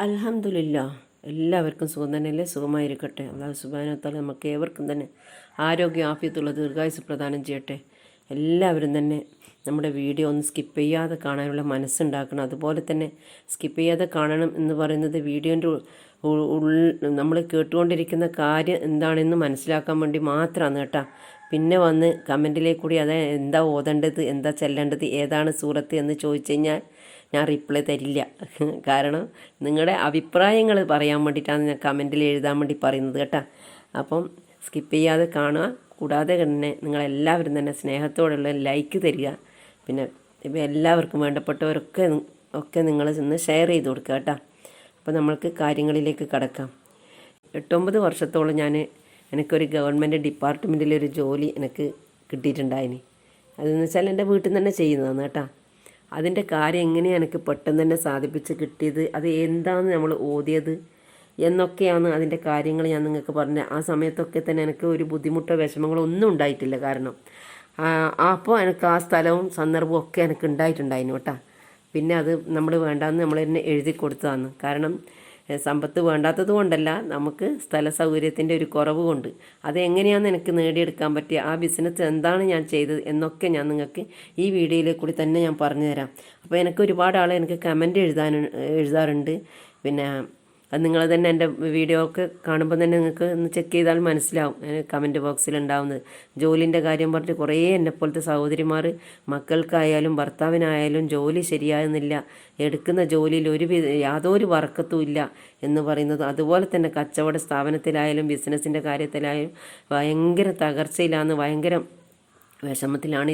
അൽഹംദുലില്ലാ, എല്ലാവർക്കും സുഖം തന്നെയല്ലേ. സുഖമായിരിക്കട്ടെ. അല്ലാഹു സുബ്ഹാനഹു വ തആല നമുക്ക് ഏവർക്കും തന്നെ ആരോഗ്യ ആഫിയത്തുള്ള ദീർഘായുസ്സ് പ്രദാനം ചെയ്യട്ടെ. എല്ലാവരും തന്നെ നമ്മുടെ വീഡിയോ ഒന്ന് സ്കിപ്പ് ചെയ്യാതെ കാണാനുള്ള മനസ്സുണ്ടാക്കണം. അതുപോലെ തന്നെ സ്കിപ്പ് ചെയ്യാതെ കാണണം എന്ന് പറയുന്നത് വീഡിയോൻ്റെ നമ്മൾ കേട്ടുകൊണ്ടിരിക്കുന്ന കാര്യം എന്താണെന്ന് മനസ്സിലാക്കാൻ വേണ്ടി മാത്രമാണ് കേട്ടോ. പിന്നെ വന്ന് കമൻറ്റിലേക്ക് കൂടി അത് എന്താ ഓതേണ്ടത്, എന്താ ചെല്ലേണ്ടത്, ഏതാണ് സൂറത്ത് എന്ന് ചോദിച്ചു കഴിഞ്ഞാൽ ഞാൻ റിപ്ലൈ തരില്ല. കാരണം നിങ്ങളുടെ അഭിപ്രായങ്ങൾ പറയാൻ വേണ്ടിയിട്ടാണ് ഞാൻ കമൻറ്റിൽ എഴുതാൻ വേണ്ടി പറയുന്നത് കേട്ടോ. അപ്പം സ്കിപ്പ് ചെയ്യാതെ കാണുക. കൂടാതെ തന്നെ നിങ്ങളെല്ലാവരും തന്നെ സ്നേഹത്തോടുള്ള ലൈക്ക് തരിക. പിന്നെ ഇപ്പോൾ എല്ലാവർക്കും വേണ്ടപ്പെട്ടവരൊക്കെ നിങ്ങൾ ഇന്ന് ഷെയർ ചെയ്ത് കൊടുക്കുക കേട്ടോ. അപ്പോൾ നമ്മൾക്ക് കാര്യങ്ങളിലേക്ക് കടക്കാം. 8-9 വർഷത്തോളം എനിക്കൊരു ഗവൺമെൻറ് ഡിപ്പാർട്ട്മെൻറ്റിലൊരു ജോലി എനിക്ക് കിട്ടിയിട്ടുണ്ടായിന്. അതെന്ന് വെച്ചാൽ എൻ്റെ വീട്ടിൽ നിന്ന് തന്നെ ചെയ്യുന്നതാണ് കേട്ടോ. അതിൻ്റെ കാര്യം എങ്ങനെയാണ് എനിക്ക് പെട്ടെന്ന് തന്നെ സാധിപ്പിച്ച് കിട്ടിയത്, അത് എന്താണ് നമ്മൾ ഓതിയത് എന്നൊക്കെയാണ് അതിൻ്റെ കാര്യങ്ങൾ ഞാൻ നിങ്ങൾക്ക് പറഞ്ഞത്. ആ സമയത്തൊക്കെ തന്നെ എനിക്ക് ഒരു ബുദ്ധിമുട്ടോ വിഷമങ്ങളോ ഒന്നും ഉണ്ടായിട്ടില്ല. കാരണം അപ്പോൾ എനിക്ക് ആ സ്ഥലവും സന്ദർഭവും ഒക്കെ എനിക്ക് ഉണ്ടായിട്ടുണ്ടായിരുന്നു കേട്ടോ. പിന്നെ അത് നമ്മൾ വേണ്ടാന്ന് നമ്മൾ തന്നെ എഴുതി കൊടുത്തതാണ്. കാരണം സമ്പത്ത് വേണ്ടാത്തത് കൊണ്ടല്ല, നമുക്ക് സ്ഥല സൗകര്യത്തിൻ്റെ ഒരു കുറവ് കൊണ്ട്. അത് എങ്ങനെയാണെന്ന് എനിക്ക് നേടിയെടുക്കാൻ പറ്റിയ ആ ബിസിനസ് എന്താണ് ഞാൻ ചെയ്തത് എന്നൊക്കെ ഞാൻ നിങ്ങൾക്ക് ഈ വീഡിയോയിലെ കൂടി തന്നെ ഞാൻ പറഞ്ഞു തരാം. അപ്പോൾ എനിക്ക് ഒരുപാട് ആൾ എനിക്ക് കമൻറ്റ് എഴുതാറുണ്ട്. പിന്നെ അത് നിങ്ങൾ തന്നെ എൻ്റെ വീഡിയോ ഒക്കെ കാണുമ്പോൾ തന്നെ നിങ്ങൾക്ക് ഒന്ന് ചെക്ക് ചെയ്താൽ മനസ്സിലാവും കമൻറ്റ് ബോക്സിൽ ഉണ്ടാവുന്നത്. ജോലിൻ്റെ കാര്യം പറഞ്ഞിട്ട് കുറേ എന്നെപ്പോലത്തെ സഹോദരിമാർ മക്കൾക്കായാലും ഭർത്താവിനായാലും ജോലി ശരിയാകുന്നില്ല, എടുക്കുന്ന ജോലിയിൽ യാതൊരു വർക്കത്തും ഇല്ല എന്ന് പറയുന്നത്. അതുപോലെ തന്നെ കച്ചവട സ്ഥാപനത്തിലായാലും ബിസിനസ്സിൻ്റെ കാര്യത്തിലായാലും ഭയങ്കര തകർച്ചയിലാണ്, ഭയങ്കര വിഷമത്തിലാണ്.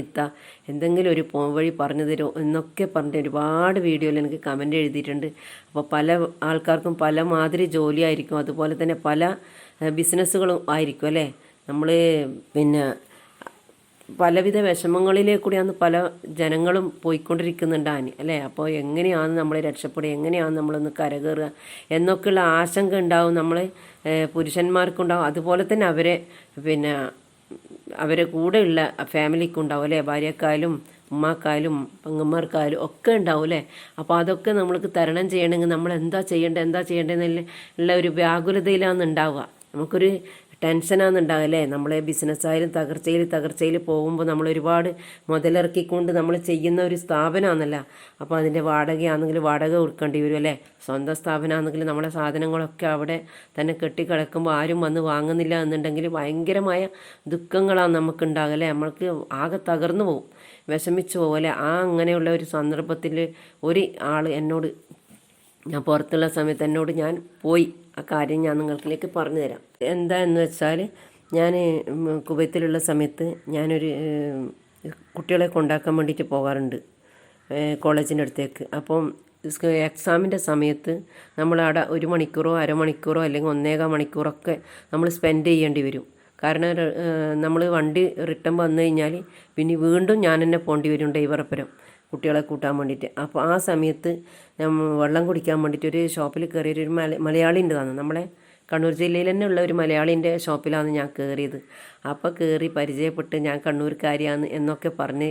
എന്തെങ്കിലും ഒരു പോംവഴി പറഞ്ഞു തരുമോ എന്നൊക്കെ പറഞ്ഞിട്ട് ഒരുപാട് വീഡിയോയിൽ എനിക്ക് കമൻറ്റ് എഴുതിയിട്ടുണ്ട്. അപ്പോൾ പല ആൾക്കാർക്കും പല മാതിരി ജോലിയായിരിക്കും, അതുപോലെ തന്നെ പല ബിസിനസ്സുകളും ആയിരിക്കും അല്ലേ. നമ്മൾ പിന്നെ പലവിധ വിഷമങ്ങളിലേക്കൂടിയാണ് പല ജനങ്ങളും പോയിക്കൊണ്ടിരിക്കുന്നുണ്ടാന് അല്ലേ. അപ്പോൾ എങ്ങനെയാണ് നമ്മൾ രക്ഷപ്പെടുക, എങ്ങനെയാണ് നമ്മളൊന്ന് കരകയറുക എന്നൊക്കെയുള്ള ആശങ്ക ഉണ്ടാവും നമ്മൾ പുരുഷന്മാർക്കുണ്ടാവും. അതുപോലെ തന്നെ അവരെ കൂടെയുള്ള ഫാമിലിക്കുണ്ടാവും അല്ലേ. ഭാര്യക്കായാലും ഉമ്മാക്കായാലും പെങ്ങന്മാർക്കായാലും ഒക്കെ ഉണ്ടാവും അല്ലേ. അപ്പോൾ അതൊക്കെ നമ്മൾക്ക് തരണം ചെയ്യണമെങ്കിൽ നമ്മൾ എന്താ ചെയ്യേണ്ടതെന്നുള്ള ഒരു വ്യാകുലതയിലാണ് ഉണ്ടാവുക. നമുക്കൊരു ടെൻഷനാണ് ഉണ്ടാവുക അല്ലേ. നമ്മളെ ബിസിനസ്സായാലും തകർച്ചയിൽ പോകുമ്പോൾ നമ്മൾ ഒരുപാട് മുതലിറക്കിക്കൊണ്ട് നമ്മൾ ചെയ്യുന്ന ഒരു സ്ഥാപനമാണല്ലോ. അപ്പോൾ അതിൻ്റെ വാടകയാണെങ്കിൽ വാടക കൊടുക്കേണ്ടി വരും അല്ലേ. സ്വന്തം സ്ഥാപനമാണെങ്കിൽ നമ്മളെ സാധനങ്ങളൊക്കെ അവിടെ തന്നെ കെട്ടിക്കിടക്കുമ്പോൾ ആരും വന്ന് വാങ്ങുന്നില്ല എന്നുണ്ടെങ്കിൽ ഭയങ്കരമായ ദുഃഖങ്ങളാണ് നമുക്കുണ്ടാകുക അല്ലേ. നമ്മൾക്ക് ആകെ തകർന്നു പോകും, വിഷമിച്ചു പോകും അല്ലേ. അങ്ങനെയുള്ള ഒരു സന്ദർഭത്തിൽ ഒരു ആൾ ഞാൻ പുറത്തുള്ള സമയത്ത് ഞാൻ പോയി ആ കാര്യം ഞാൻ നിങ്ങൾക്കിലേക്ക് പറഞ്ഞു തരാം. എന്താണെന്ന് വെച്ചാൽ ഞാൻ കുവൈത്തിലുള്ള സമയത്ത് ഞാനൊരു കുട്ടികളെ കൊണ്ടാക്കാൻ വേണ്ടിയിട്ട് പോകാറുണ്ട് കോളേജിൻ്റെ അടുത്തേക്ക്. അപ്പം എക്സാമിൻ്റെ സമയത്ത് നമ്മളവിടെ 1 മണിക്കൂറോ അരമണിക്കൂറോ അല്ലെങ്കിൽ 1.25 മണിക്കൂറൊക്കെ നമ്മൾ സ്പെൻഡ് ചെയ്യേണ്ടി വരും. കാരണം നമ്മൾ വണ്ടി റിട്ടേൺ വന്നു കഴിഞ്ഞാൽ പിന്നെ വീണ്ടും ഞാൻ തന്നെ പോകേണ്ടി വരും ഡ്രൈവറപ്പുരം കുട്ടികളെ കൂട്ടാൻ വേണ്ടിയിട്ട്. അപ്പോൾ ആ സമയത്ത് വെള്ളം കുടിക്കാൻ വേണ്ടിയിട്ട് ഒരു ഷോപ്പിൽ കയറിയൊരു മലയാളി ഉണ്ടെന്നാണ്. നമ്മളെ കണ്ണൂർ ജില്ലയിൽ തന്നെ ഉള്ള ഒരു മലയാളീൻ്റെ ഷോപ്പിലാണ് ഞാൻ കയറിയത്. അപ്പോൾ കയറി പരിചയപ്പെട്ട് ഞാൻ കണ്ണൂർക്കാരിയാണ് എന്നൊക്കെ പറഞ്ഞ്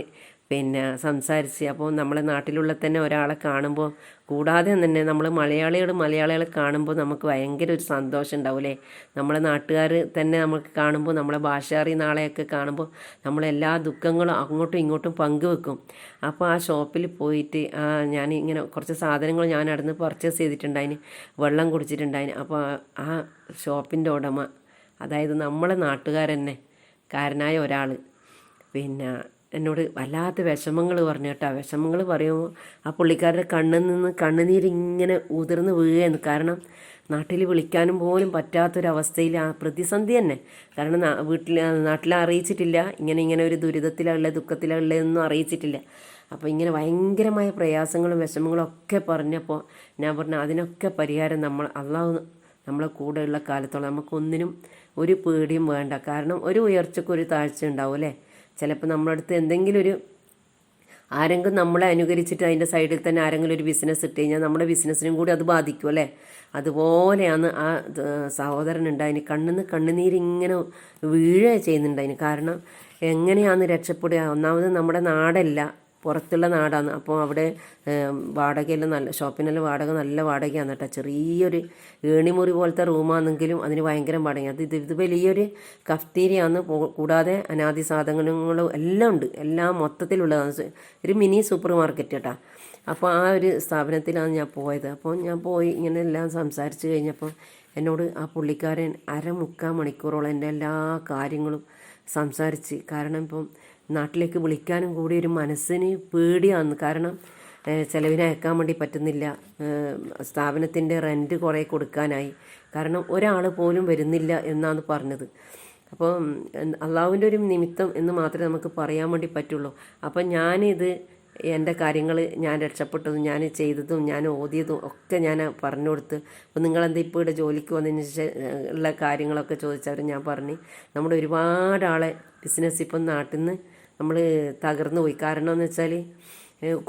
സംസാരിച്ച്. അപ്പോൾ നമ്മളെ നാട്ടിലുള്ള തന്നെ ഒരാളെ കാണുമ്പോൾ, കൂടാതെ തന്നെ നമ്മൾ മലയാളികളെ കാണുമ്പോൾ നമുക്ക് ഭയങ്കര ഒരു സന്തോഷം ഉണ്ടാവില്ലേ. നമ്മളെ നാട്ടുകാർ തന്നെ നമുക്ക് കാണുമ്പോൾ, നമ്മളെ ഭാഷ അറിയുന്ന ആളെയൊക്കെ കാണുമ്പോൾ നമ്മളെല്ലാ ദുഃഖങ്ങളും അങ്ങോട്ടും ഇങ്ങോട്ടും പങ്കുവെക്കും. അപ്പോൾ ആ ഷോപ്പിൽ പോയിട്ട് ഞാൻ ഇങ്ങനെ കുറച്ച് സാധനങ്ങൾ ഞാൻ അവിടുന്ന് പർച്ചേസ് ചെയ്തിട്ടുണ്ടായിന്, വെള്ളം കുടിച്ചിട്ടുണ്ടായിന്. അപ്പോൾ ആ ഷോപ്പിൻ്റെ ഉടമ, അതായത് നമ്മളെ നാട്ടുകാരന്നെ കാരനായ ഒരാൾ എന്നോട് വല്ലാത്ത വിഷമങ്ങൾ പറഞ്ഞു കേട്ടോ. വിഷമങ്ങൾ പറയുമ്പോൾ ആ പുള്ളിക്കാരുടെ കണ്ണിൽ നിന്ന് കണ്ണുനീരിങ്ങനെ ഉതിർന്ന് വീഴുകയെന്ന്. കാരണം നാട്ടിൽ വിളിക്കാനും പോലും പറ്റാത്തൊരവസ്ഥയിൽ ആ പ്രതിസന്ധി തന്നെ. കാരണം നാട്ടിൽ അറിയിച്ചിട്ടില്ല ഇങ്ങനെ ഒരു ദുരിതത്തിലുള്ള ദുഃഖത്തിലുള്ളതൊന്നും അറിയിച്ചിട്ടില്ല. അപ്പോൾ ഇങ്ങനെ ഭയങ്കരമായ പ്രയാസങ്ങളും വിഷമങ്ങളും ഒക്കെ പറഞ്ഞപ്പോൾ ഞാൻ പറഞ്ഞു അതിനൊക്കെ പരിഹാരം അള്ളാഹു നമ്മളെ കൂടെയുള്ള കാലത്തോളം നമുക്കൊന്നിനും ഒരു പേടിയും വേണ്ട. കാരണം ഒരു ഉയർച്ചക്കൊരു താഴ്ച ഉണ്ടാവും അല്ലേ. ചിലപ്പോൾ നമ്മുടെ അടുത്ത് എന്തെങ്കിലും ആരെങ്കിലും നമ്മളെ അനുകരിച്ചിട്ട് അതിൻ്റെ സൈഡിൽ തന്നെ ആരെങ്കിലും ഒരു ബിസിനസ് ഇട്ട് കഴിഞ്ഞാൽ നമ്മുടെ ബിസിനസ്സിനും കൂടി അത് ബാധിക്കും അല്ലേ. അതുപോലെയാണ് ആ സഹോദരൻ ഉണ്ടായിന്. കണ്ണുനീരിങ്ങനെ വീഴുക ചെയ്യുന്നുണ്ടായിന്. കാരണം എങ്ങനെയാണ് രക്ഷപ്പെടുക? ഒന്നാമത് നമ്മുടെ നാടല്ല പുറത്തുള്ള നാടാണ്. അപ്പോൾ അവിടെ വാടകയെല്ലാം നല്ല, ഷോപ്പിനെല്ലാം വാടക നല്ല വാടകയാണ് കേട്ടോ. ചെറിയൊരു ഏണിമുറി പോലത്തെ റൂമാണെങ്കിലും അതിന് ഭയങ്കര വാടക. ഇത് വലിയൊരു കഫ്തീരിയാണ്. കൂടാതെ അനാദി സാധനങ്ങളും എല്ലാം ഉണ്ട്, എല്ലാം മൊത്തത്തിലുള്ളതാണ്. ഒരു മിനി സൂപ്പർ മാർക്കറ്റ് കേട്ടോ. അപ്പോൾ ആ ഒരു സ്ഥാപനത്തിലാണ് ഞാൻ പോയത്. അപ്പോൾ ഞാൻ പോയി ഇങ്ങനെ എല്ലാം സംസാരിച്ച് കഴിഞ്ഞപ്പോൾ എന്നോട് ആ പുള്ളിക്കാരൻ 1.25 മണിക്കൂറോളം എൻ്റെ എല്ലാ കാര്യങ്ങളും സംസാരിച്ച്. കാരണം ഇപ്പം നാട്ടിലേക്ക് വിളിക്കാനും കൂടി ഒരു മനസ്സിന് പേടിയാണ്. കാരണം ചിലവിന് അയക്കാൻ വേണ്ടി പറ്റുന്നില്ല, സ്ഥാപനത്തിൻ്റെ റെൻറ്റ് കുറേ കൊടുക്കാനായി. കാരണം ഒരാൾ പോലും വരുന്നില്ല എന്നാണ് പറഞ്ഞത്. അപ്പോൾ അള്ളാഹുവിൻ്റെ ഒരു നിമിത്തം എന്ന് മാത്രമേ നമുക്ക് പറയാൻ വേണ്ടി പറ്റുള്ളൂ. അപ്പം ഞാനിത് എൻ്റെ കാര്യങ്ങൾ, ഞാൻ രക്ഷപ്പെട്ടതും ഞാൻ ചെയ്തതും ഞാൻ ഓതിയതും ഒക്കെ ഞാൻ പറഞ്ഞു കൊടുത്ത്. അപ്പോൾ നിങ്ങളെന്താ ഇപ്പോൾ ഇവിടെ ജോലിക്ക് വന്നതിന് ഉള്ള കാര്യങ്ങളൊക്കെ ചോദിച്ചവർ ഞാൻ പറഞ്ഞു, നമ്മുടെ ഒരുപാട് ആളെ ബിസിനസ് ഇപ്പം നാട്ടിൽ നിന്ന് നമ്മൾ തകർന്നു പോയി. കാരണം എന്ന് വെച്ചാൽ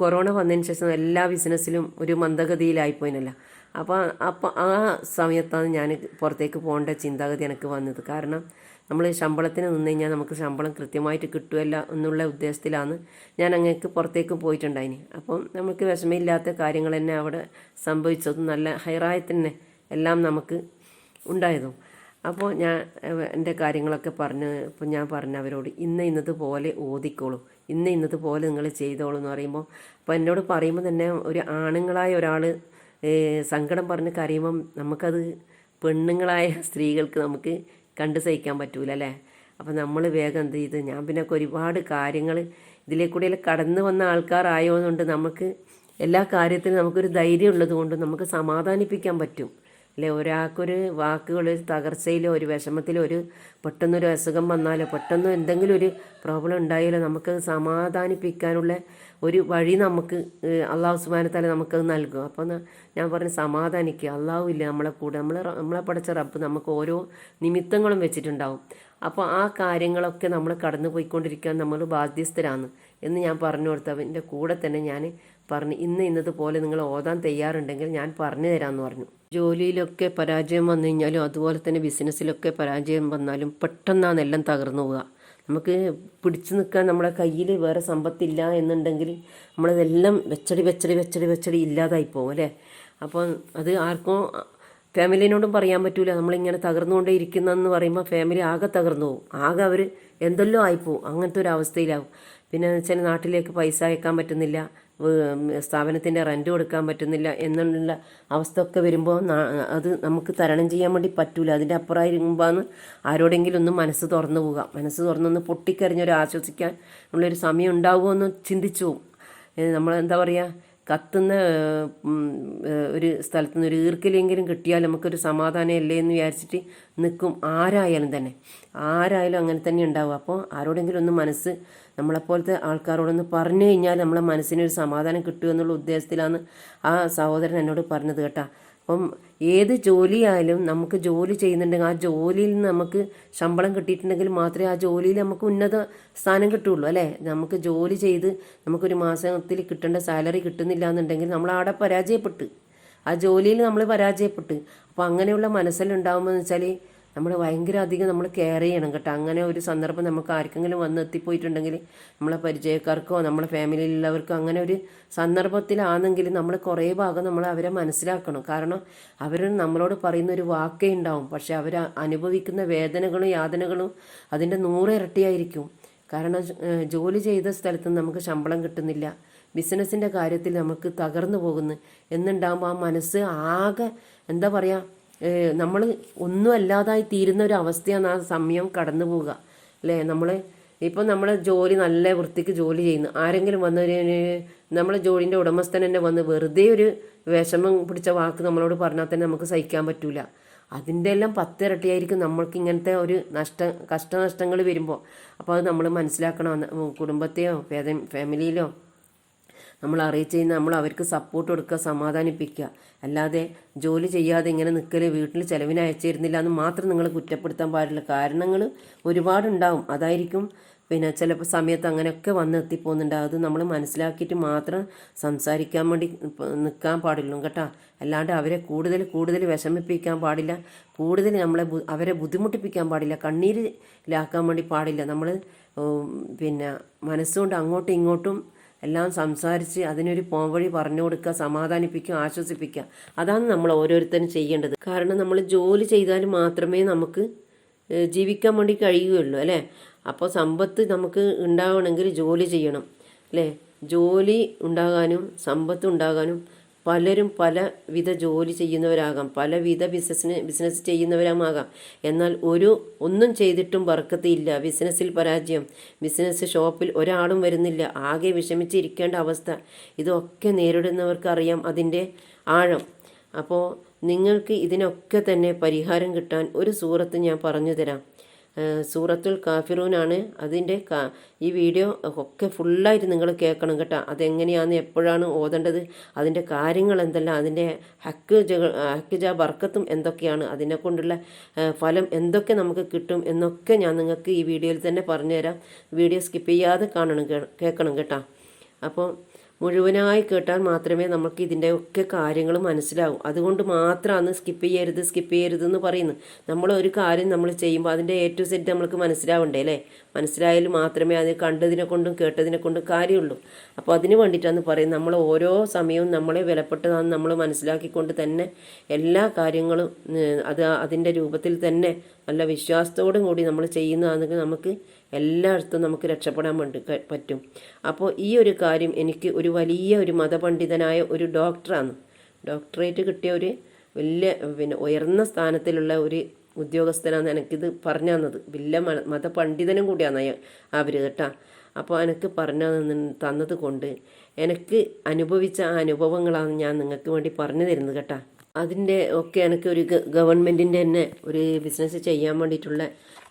കൊറോണ വന്നതിന് ശേഷം എല്ലാ ബിസിനസ്സിലും ഒരു മന്ദഗതിയിലായിപ്പോയിനല്ല. അപ്പോൾ ആ സമയത്താണ് ഞാൻ പുറത്തേക്ക് പോകേണ്ട ചിന്താഗതി എനിക്ക് വന്നത്. കാരണം നമ്മൾ ശമ്പളത്തിന് നിന്ന് കഴിഞ്ഞാൽ നമുക്ക് ശമ്പളം കൃത്യമായിട്ട് കിട്ടുമല്ല എന്നുള്ള ഉദ്ദേശത്തിലാണ് ഞാൻ അങ്ങേക്ക് പുറത്തേക്ക് പോയിട്ടുണ്ടായിന്. അപ്പം നമുക്ക് വിഷമമില്ലാത്ത കാര്യങ്ങൾ തന്നെ അവിടെ സംഭവിച്ചതും നല്ല ഹൈറായത്തന്നെ എല്ലാം നമുക്ക് ഉണ്ടായതും. അപ്പോൾ ഞാൻ എൻ്റെ കാര്യങ്ങളൊക്കെ ഇപ്പോൾ ഞാൻ പറഞ്ഞു അവരോട്, ഇന്നതുപോലെ ഓതിക്കോളൂ, ഇന്നതുപോലെ നിങ്ങൾ ചെയ്തോളൂ എന്ന് പറയുമ്പോൾ, അപ്പോൾ എന്നോട് പറയുമ്പോൾ തന്നെ ഒരു ആണുങ്ങളായ ഒരാൾ സങ്കടം പറഞ്ഞ് കരയുമ്പം നമുക്കത് പെണ്ണുങ്ങളായ സ്ത്രീകൾക്ക് നമുക്ക് കണ്ടു സഹിക്കാൻ പറ്റൂല അല്ലേ. അപ്പോൾ നമ്മൾ വേഗം എന്ത് ചെയ്ത്, ഞാൻ പിന്നെ ഒരുപാട് കാര്യങ്ങൾ ഇതിലേക്കൂടെയെല്ലാം കടന്നു വന്ന ആൾക്കാരായതുകൊണ്ട് നമുക്ക് എല്ലാ കാര്യത്തിലും നമുക്കൊരു ധൈര്യം ഉള്ളത് കൊണ്ട് നമുക്ക് സമാധാനിപ്പിക്കാൻ പറ്റും അല്ലേ. ഒരാൾക്കൊരു വാക്കുകൾ തകർച്ചയിലോ ഒരു വിഷമത്തിലോ ഒരു പെട്ടെന്നൊരു അസുഖം വന്നാലോ പെട്ടെന്ന് എന്തെങ്കിലും ഒരു പ്രോബ്ലം ഉണ്ടായാലോ നമുക്ക് സമാധാനിപ്പിക്കാനുള്ള ഒരു വഴി നമുക്ക് അള്ളാഹു സുബ്ഹാനഹു വ തആല നമുക്കത് നൽകും. അപ്പോൾ ഞാൻ പറഞ്ഞു, സമാധാനിക്കുക, അള്ളാഹു ഇല്ല നമ്മളെ കൂടെ, നമ്മളെ പഠിച്ച റബ്ബ് നമുക്ക് ഓരോ നിമിത്തങ്ങളും വെച്ചിട്ടുണ്ടാവും. അപ്പോൾ ആ കാര്യങ്ങളൊക്കെ നമ്മൾ കടന്നു പോയിക്കൊണ്ടിരിക്കാൻ നമ്മൾ ബാധ്യസ്ഥരാണ് എന്ന് ഞാൻ പറഞ്ഞു കൊടുത്തവൻ്റെ കൂടെ തന്നെ ഞാൻ പറഞ്ഞു, ഇന്നതുപോലെ നിങ്ങൾ ഓതാൻ തയ്യാറുണ്ടെങ്കിൽ ഞാൻ പറഞ്ഞു തരാമെന്ന് പറഞ്ഞു. ജോലിയിലൊക്കെ പരാജയം വന്നു കഴിഞ്ഞാലും അതുപോലെ തന്നെ ബിസിനസ്സിലൊക്കെ പരാജയം വന്നാലും പെട്ടെന്നാണ് എല്ലാം തകർന്നു പോവുക. നമുക്ക് പിടിച്ചു നിൽക്കാൻ നമ്മുടെ കയ്യിൽ വേറെ സമ്പത്തില്ല എന്നുണ്ടെങ്കിൽ നമ്മളതെല്ലാം വെച്ചടി ഇല്ലാതായി പോകും അല്ലേ. അപ്പോൾ അത് ആർക്കും ഫാമിലിനോടും പറയാൻ പറ്റൂല. നമ്മളിങ്ങനെ തകർന്നുകൊണ്ടേ ഇരിക്കുന്നതെന്ന് പറയുമ്പോൾ ഫാമിലി ആകെ തകർന്നു പോകും, ആകെ അവർ എന്തെല്ലോ ആയിപ്പോവും, അങ്ങനത്തെ ഒരു അവസ്ഥയിലാവും. പിന്നെ വെച്ചാൽ നാട്ടിലേക്ക് പൈസ അയക്കാൻ പറ്റുന്നില്ല, സ്ഥാപനത്തിൻ്റെ റെൻറ്റ് കൊടുക്കാൻ പറ്റുന്നില്ല എന്നുള്ള അവസ്ഥ ഒക്കെ വരുമ്പോൾ അത് നമുക്ക് തരണം ചെയ്യാൻ വേണ്ടി പറ്റൂല. അതിൻ്റെ അപ്പുറമായിരിക്കുമ്പോഴാണ് ആരോടെങ്കിലും ഒന്ന് മനസ്സ് തുറന്നു പോവുക, മനസ്സ് തുറന്നൊന്ന് പൊട്ടിക്കറിഞ്ഞൊരു ആശ്വസിക്കാൻ ഉള്ളൊരു സമയം ഉണ്ടാവുമോ എന്ന് ചിന്തിച്ചു പോകും. നമ്മളെന്താ പറയുക, കത്തുന്ന ഒരു സ്ഥലത്തു നിന്ന് ഒരു ഈർക്കലെങ്കിലും കിട്ടിയാൽ നമുക്കൊരു സമാധാനമല്ലേ എന്ന് വിചാരിച്ചിട്ട് നിൽക്കും. ആരായാലും അങ്ങനെ തന്നെ ഉണ്ടാവും. അപ്പോൾ ആരോടെങ്കിലും ഒന്ന് മനസ്സ് നമ്മളെപ്പോലത്തെ ആൾക്കാരോടൊന്ന് പറഞ്ഞു കഴിഞ്ഞാൽ നമ്മളെ മനസ്സിനൊരു സമാധാനം കിട്ടുമെന്നുള്ള ഉദ്ദേശത്തിലാണ് ആ സഹോദരൻ എന്നോട് പറഞ്ഞത് കേട്ടോ. അപ്പം ഏത് ജോലിയായാലും നമുക്ക് ജോലി ചെയ്യുന്നുണ്ടെങ്കിൽ ആ ജോലിയിൽ നിന്ന് നമുക്ക് ശമ്പളം കിട്ടിയിട്ടുണ്ടെങ്കിൽ മാത്രമേ ആ ജോലിയിൽ നമുക്ക് ഉന്നത സ്ഥാനം കിട്ടുള്ളൂ അല്ലേ. നമുക്ക് ജോലി ചെയ്ത് നമുക്കൊരു മാസത്തിൽ കിട്ടേണ്ട സാലറി കിട്ടുന്നില്ല എന്നുണ്ടെങ്കിൽ നമ്മൾ അവിടെ പരാജയപ്പെട്ട്, ആ ജോലിയിൽ നമ്മൾ പരാജയപ്പെട്ട്. അപ്പോൾ അങ്ങനെയുള്ള മനസ്സിലുണ്ടാകുമ്പോൾ വെച്ചാൽ നമ്മൾ ഭയങ്കര അധികം നമ്മൾ കെയർ ചെയ്യണം കേട്ടോ. അങ്ങനെ ഒരു സന്ദർഭം നമുക്ക് ആർക്കെങ്കിലും വന്ന് എത്തിപ്പോയിട്ടുണ്ടെങ്കിൽ, നമ്മളെ പരിചയക്കാർക്കോ നമ്മളെ ഫാമിലിയിലുള്ളവർക്കോ അങ്ങനെ ഒരു സന്ദർഭത്തിലാണെങ്കിൽ നമ്മൾ കുറേ ഭാഗം നമ്മൾ അവരെ മനസ്സിലാക്കണം. കാരണം അവർ നമ്മളോട് പറയുന്ന ഒരു വാക്കേ ഉണ്ടാവും, പക്ഷെ അവർ അനുഭവിക്കുന്ന വേദനകളും യാതനകളും അതിൻ്റെ 100 ഇരട്ടിയായിരിക്കും. കാരണം ജോലി ചെയ്ത സ്ഥലത്ത് നമുക്ക് ശമ്പളം കിട്ടുന്നില്ല, ബിസിനസ്സിൻ്റെ കാര്യത്തിൽ നമുക്ക് തകർന്നു പോകുന്നു എന്നുണ്ടാകുമ്പോൾ ആ മനസ്സ് ആകെ എന്താ പറയുക, നമ്മൾ ഒന്നും അല്ലാതായി തീരുന്ന ഒരു അവസ്ഥയാണ് ആ സമയം കടന്നു പോവുക അല്ലേ. നമ്മൾ ജോലി നല്ല വൃത്തിക്ക് ജോലി ചെയ്യുന്നു, ആരെങ്കിലും വന്നൊരു നമ്മളെ ജോലിൻ്റെ ഉടമസ്ഥൻ തന്നെ വന്ന് വെറുതെ ഒരു വിഷമം പിടിച്ച വാക്ക് നമ്മളോട് പറഞ്ഞാൽ തന്നെ നമുക്ക് സഹിക്കാൻ പറ്റൂല. അതിൻ്റെ എല്ലാം 10 ഇരട്ടിയായിരിക്കും നമ്മൾക്ക് ഇങ്ങനത്തെ ഒരു കഷ്ടനഷ്ടങ്ങൾ വരുമ്പോൾ. അപ്പോൾ അത് നമ്മൾ മനസ്സിലാക്കണം. കുടുംബത്തെയോ ഫാമിലിയിലോ നമ്മൾ അറിയിച്ച് കഴിഞ്ഞാൽ നമ്മൾ അവർക്ക് സപ്പോർട്ട് കൊടുക്കുക, സമാധാനിപ്പിക്കുക. അല്ലാതെ ജോലി ചെയ്യാതെ ഇങ്ങനെ നിൽക്കൽ, വീട്ടിൽ ചിലവിന് അയച്ചിരുന്നില്ല എന്ന് മാത്രം നിങ്ങൾ കുറ്റപ്പെടുത്താൻ പാടില്ല. കാരണങ്ങൾ ഒരുപാടുണ്ടാവും, അതായിരിക്കും പിന്നെ ചിലപ്പോൾ സമയത്ത് അങ്ങനെയൊക്കെ വന്ന് എത്തിപ്പോകുന്നുണ്ടാവും. അത് നമ്മൾ മനസ്സിലാക്കിയിട്ട് മാത്രം സംസാരിക്കാൻ വേണ്ടി നിൽക്കാൻ പാടുള്ളൂ കേട്ടോ. അല്ലാണ്ട് അവരെ കൂടുതൽ വിഷമിപ്പിക്കാൻ പാടില്ല, കൂടുതൽ അവരെ ബുദ്ധിമുട്ടിപ്പിക്കാൻ പാടില്ല, കണ്ണീരിലാക്കാൻ വേണ്ടി പാടില്ല. നമ്മൾ പിന്നെ മനസ്സുകൊണ്ട് അങ്ങോട്ടും ഇങ്ങോട്ടും എല്ലാം സംസാരിച്ച് അതിനൊരു പോംവഴി പറഞ്ഞു കൊടുക്കുക, സമാധാനിപ്പിക്കുക, ആശ്വസിപ്പിക്കുക. അതാണ് നമ്മൾ ഓരോരുത്തരും ചെയ്യേണ്ടത്. കാരണം നമ്മൾ ജോലി ചെയ്താൽ മാത്രമേ നമുക്ക് ജീവിക്കാൻ വേണ്ടി കഴിയുകയുള്ളൂ അല്ലേ. അപ്പോൾ സമ്പത്ത് നമുക്ക് ഉണ്ടാവണമെങ്കിൽ ജോലി ചെയ്യണം അല്ലേ. ജോലി ഉണ്ടാകാനും സമ്പത്ത് ഉണ്ടാകാനും പലരും പലവിധ ജോലി ചെയ്യുന്നവരാകാം, പലവിധ ബിസിനസ് ചെയ്യുന്നവരാകാം. എന്നാൽ ഒന്നും ചെയ്തിട്ടും ബർക്കത്തില്ല, ബിസിനസ്സിൽ പരാജയം, ബിസിനസ് ഷോപ്പിൽ ഒരാളും വരുന്നില്ല, ആകെ വിഷമിച്ചിരിക്കേണ്ട അവസ്ഥ. ഇതൊക്കെ നേരിടുന്നവർക്കറിയാം അതിൻ്റെ ആഴം. അപ്പോൾ നിങ്ങൾക്ക് ഇതിനൊക്കെ തന്നെ പരിഹാരം കിട്ടാൻ ഒരു സൂറത്ത് ഞാൻ പറഞ്ഞു തരാം. സൂറത്തുൽ കാഫിറൂനാണ് അതിൻ്റെ ഈ വീഡിയോ ഒക്കെ ഫുള്ളായിട്ട് നിങ്ങൾ കേൾക്കണം കേട്ടോ. അതെങ്ങനെയാണ് എപ്പോഴാണ് ഓതേണ്ടത്, അതിൻ്റെ കാര്യങ്ങൾ എന്തെല്ലാം, അതിൻ്റെ ഹക്ക് ബർക്കത്തും എന്തൊക്കെയാണ്, അതിനെ കൊണ്ടുള്ള ഫലം എന്തൊക്കെ നമുക്ക് കിട്ടും എന്നൊക്കെ ഞാൻ നിങ്ങൾക്ക് ഈ വീഡിയോയിൽ തന്നെ പറഞ്ഞുതരാം. വീഡിയോ സ്കിപ്പ് ചെയ്യാതെ കേൾക്കണം കേട്ടോ. അപ്പോൾ മുഴുവനായി കേട്ടാൽ മാത്രമേ നമുക്ക് ഇതിൻ്റെ ഒക്കെ കാര്യങ്ങൾ മനസ്സിലാവും. അതുകൊണ്ട് മാത്രമാണ് സ്കിപ്പ് ചെയ്യരുത് എന്ന് പറയുന്നത്. നമ്മൾ ഒരു കാര്യം നമ്മൾ ചെയ്യുമ്പോൾ അതിൻ്റെ A to Z നമ്മൾക്ക് മനസ്സിലാവണ്ടേ അല്ലേ. മനസ്സിലായാൽ മാത്രമേ അത് കണ്ടതിനെ കൊണ്ടും കേട്ടതിനെ കൊണ്ടും കാര്യമുള്ളൂ. അപ്പോൾ അതിന് വേണ്ടിയിട്ടാണ് പറയുന്നത്. നമ്മൾ ഓരോ സമയവും നമ്മളെ വിലപ്പെട്ടതാണെന്ന് നമ്മൾ മനസ്സിലാക്കിക്കൊണ്ട് തന്നെ എല്ലാ കാര്യങ്ങളും അതിൻ്റെ രൂപത്തിൽ തന്നെ നല്ല വിശ്വാസത്തോടും കൂടി നമ്മൾ ചെയ്യുന്നതാണെങ്കിൽ നമുക്ക് എല്ലായിടത്തും നമുക്ക് രക്ഷപ്പെടാൻ വേണ്ടി പറ്റും. അപ്പോൾ ഈ ഒരു കാര്യം എനിക്ക് ഒരു വലിയ ഒരു മതപണ്ഡിതനായ ഒരു ഡോക്ടറാണ്, ഡോക്ടറേറ്റ് കിട്ടിയ ഒരു വലിയ ഉയർന്ന സ്ഥാനത്തിലുള്ള ഒരു ഉദ്യോഗസ്ഥനാണ് എനിക്കിത് പറഞ്ഞു തന്നത്. വലിയ മതപണ്ഡിതനും കൂടിയാണ് അവർ കേട്ടോ. അപ്പോൾ എനിക്ക് പറഞ്ഞു തന്നത് കൊണ്ട് എനിക്ക് അനുഭവിച്ച ആ അനുഭവങ്ങളാണ് ഞാൻ നിങ്ങൾക്ക് വേണ്ടി പറഞ്ഞു തരുന്നത് കേട്ടോ. അതിൻ്റെ ഒക്കെ എനിക്ക് ഒരു ഗവൺമെൻറ്റിൻ്റെ തന്നെ ഒരു ബിസിനസ് ചെയ്യാൻ വേണ്ടിയിട്ടുള്ള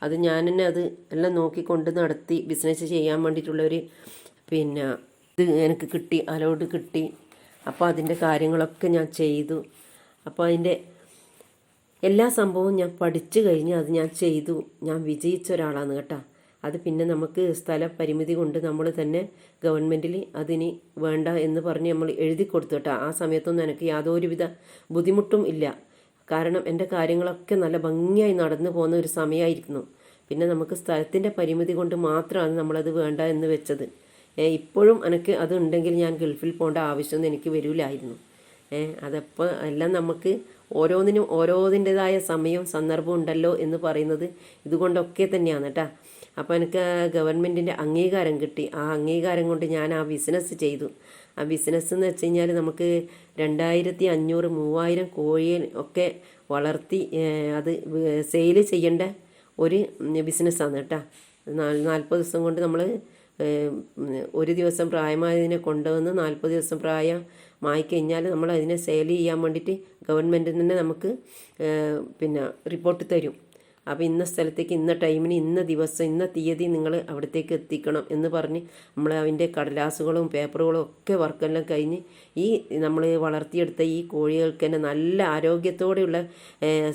അത് ഞാൻ തന്നെ അത് എല്ലാം നോക്കിക്കൊണ്ട് നടത്തി ബിസിനസ് ചെയ്യാൻ വേണ്ടിയിട്ടുള്ള ഒരു ഇത് എനിക്ക് കിട്ടി, അലോട്ട് കിട്ടി. അപ്പോൾ അതിൻ്റെ കാര്യങ്ങളൊക്കെ ഞാൻ ചെയ്തു. അപ്പോൾ അതിൻ്റെ എല്ലാ സംഭവവും ഞാൻ പഠിച്ചു കഴിഞ്ഞ് അത് ഞാൻ ചെയ്തു. ഞാൻ വിജയിച്ച ഒരാളാണ് കേട്ടോ. അത് പിന്നെ നമുക്ക് സ്ഥല പരിമിതി കൊണ്ട് നമ്മൾ തന്നെ ഗവൺമെൻറ്റിൽ അതിന് വേണ്ട എന്ന് പറഞ്ഞ് നമ്മൾ എഴുതി കൊടുത്തു കേട്ടോ. ആ സമയത്തൊന്നും എനിക്ക് യാതൊരുവിധ ബുദ്ധിമുട്ടും ഇല്ല. കാരണം എൻ്റെ കാര്യങ്ങളൊക്കെ നല്ല ഭംഗിയായി നടന്നു പോകുന്ന ഒരു സമയമായിരുന്നു. പിന്നെ നമുക്ക് സ്ഥലത്തിൻ്റെ പരിമിതി കൊണ്ട് മാത്രമാണ് നമ്മളത് വേണ്ട എന്ന് വെച്ചത്. ഇപ്പോഴും എനിക്ക് അതുണ്ടെങ്കിൽ ഞാൻ ഗൾഫിൽ പോകേണ്ട ആവശ്യമൊന്നും എനിക്ക് വരില്ലായിരുന്നു. അതപ്പോൾ എല്ലാം നമുക്ക് ഓരോന്നിനും ഓരോതിൻ്റെതായ സമയവും സന്ദർഭവും ഉണ്ടല്ലോ എന്ന് പറയുന്നത് ഇതുകൊണ്ടൊക്കെ തന്നെയാണ് കേട്ടോ. അപ്പോൾ എനിക്ക് ഗവൺമെൻറ്റിൻ്റെ അംഗീകാരം കിട്ടി. ആ അംഗീകാരം കൊണ്ട് ഞാൻ ആ ബിസിനസ് ചെയ്തു. ആ ബിസിനസ് എന്ന് വെച്ച് കഴിഞ്ഞാൽ നമുക്ക് 2500 3000 കോഴിയെ ഒക്കെ വളർത്തി അത് സെയിൽ ചെയ്യേണ്ട ഒരു ബിസിനസ്സാണ് കേട്ടോ. 40 ദിവസം കൊണ്ട് നമ്മൾ ഒരു ദിവസം പ്രായമായതിനെ കൊണ്ടുവന്ന് 40 ദിവസം പ്രായമായി കഴിഞ്ഞാൽ നമ്മൾ അതിനെ സെയിൽ ചെയ്യാൻ വേണ്ടിയിട്ട് ഗവൺമെൻറ്റിൽ തന്നെ നമുക്ക് റിപ്പോർട്ട് തരും. അപ്പോൾ ഇന്ന സ്ഥലത്തേക്ക് ഇന്ന ടൈമിന് ഇന്ന ദിവസം ഇന്ന തീയതി നിങ്ങൾ അവിടത്തേക്ക് എത്തിക്കണം എന്ന് പറഞ്ഞ് നമ്മൾ അതിൻ്റെ കടലാസുകളും പേപ്പറുകളും ഒക്കെ വർക്കെല്ലാം കഴിഞ്ഞ് ഈ നമ്മൾ വളർത്തിയെടുത്ത ഈ കോഴികൾക്ക് തന്നെ നല്ല ആരോഗ്യത്തോടെയുള്ള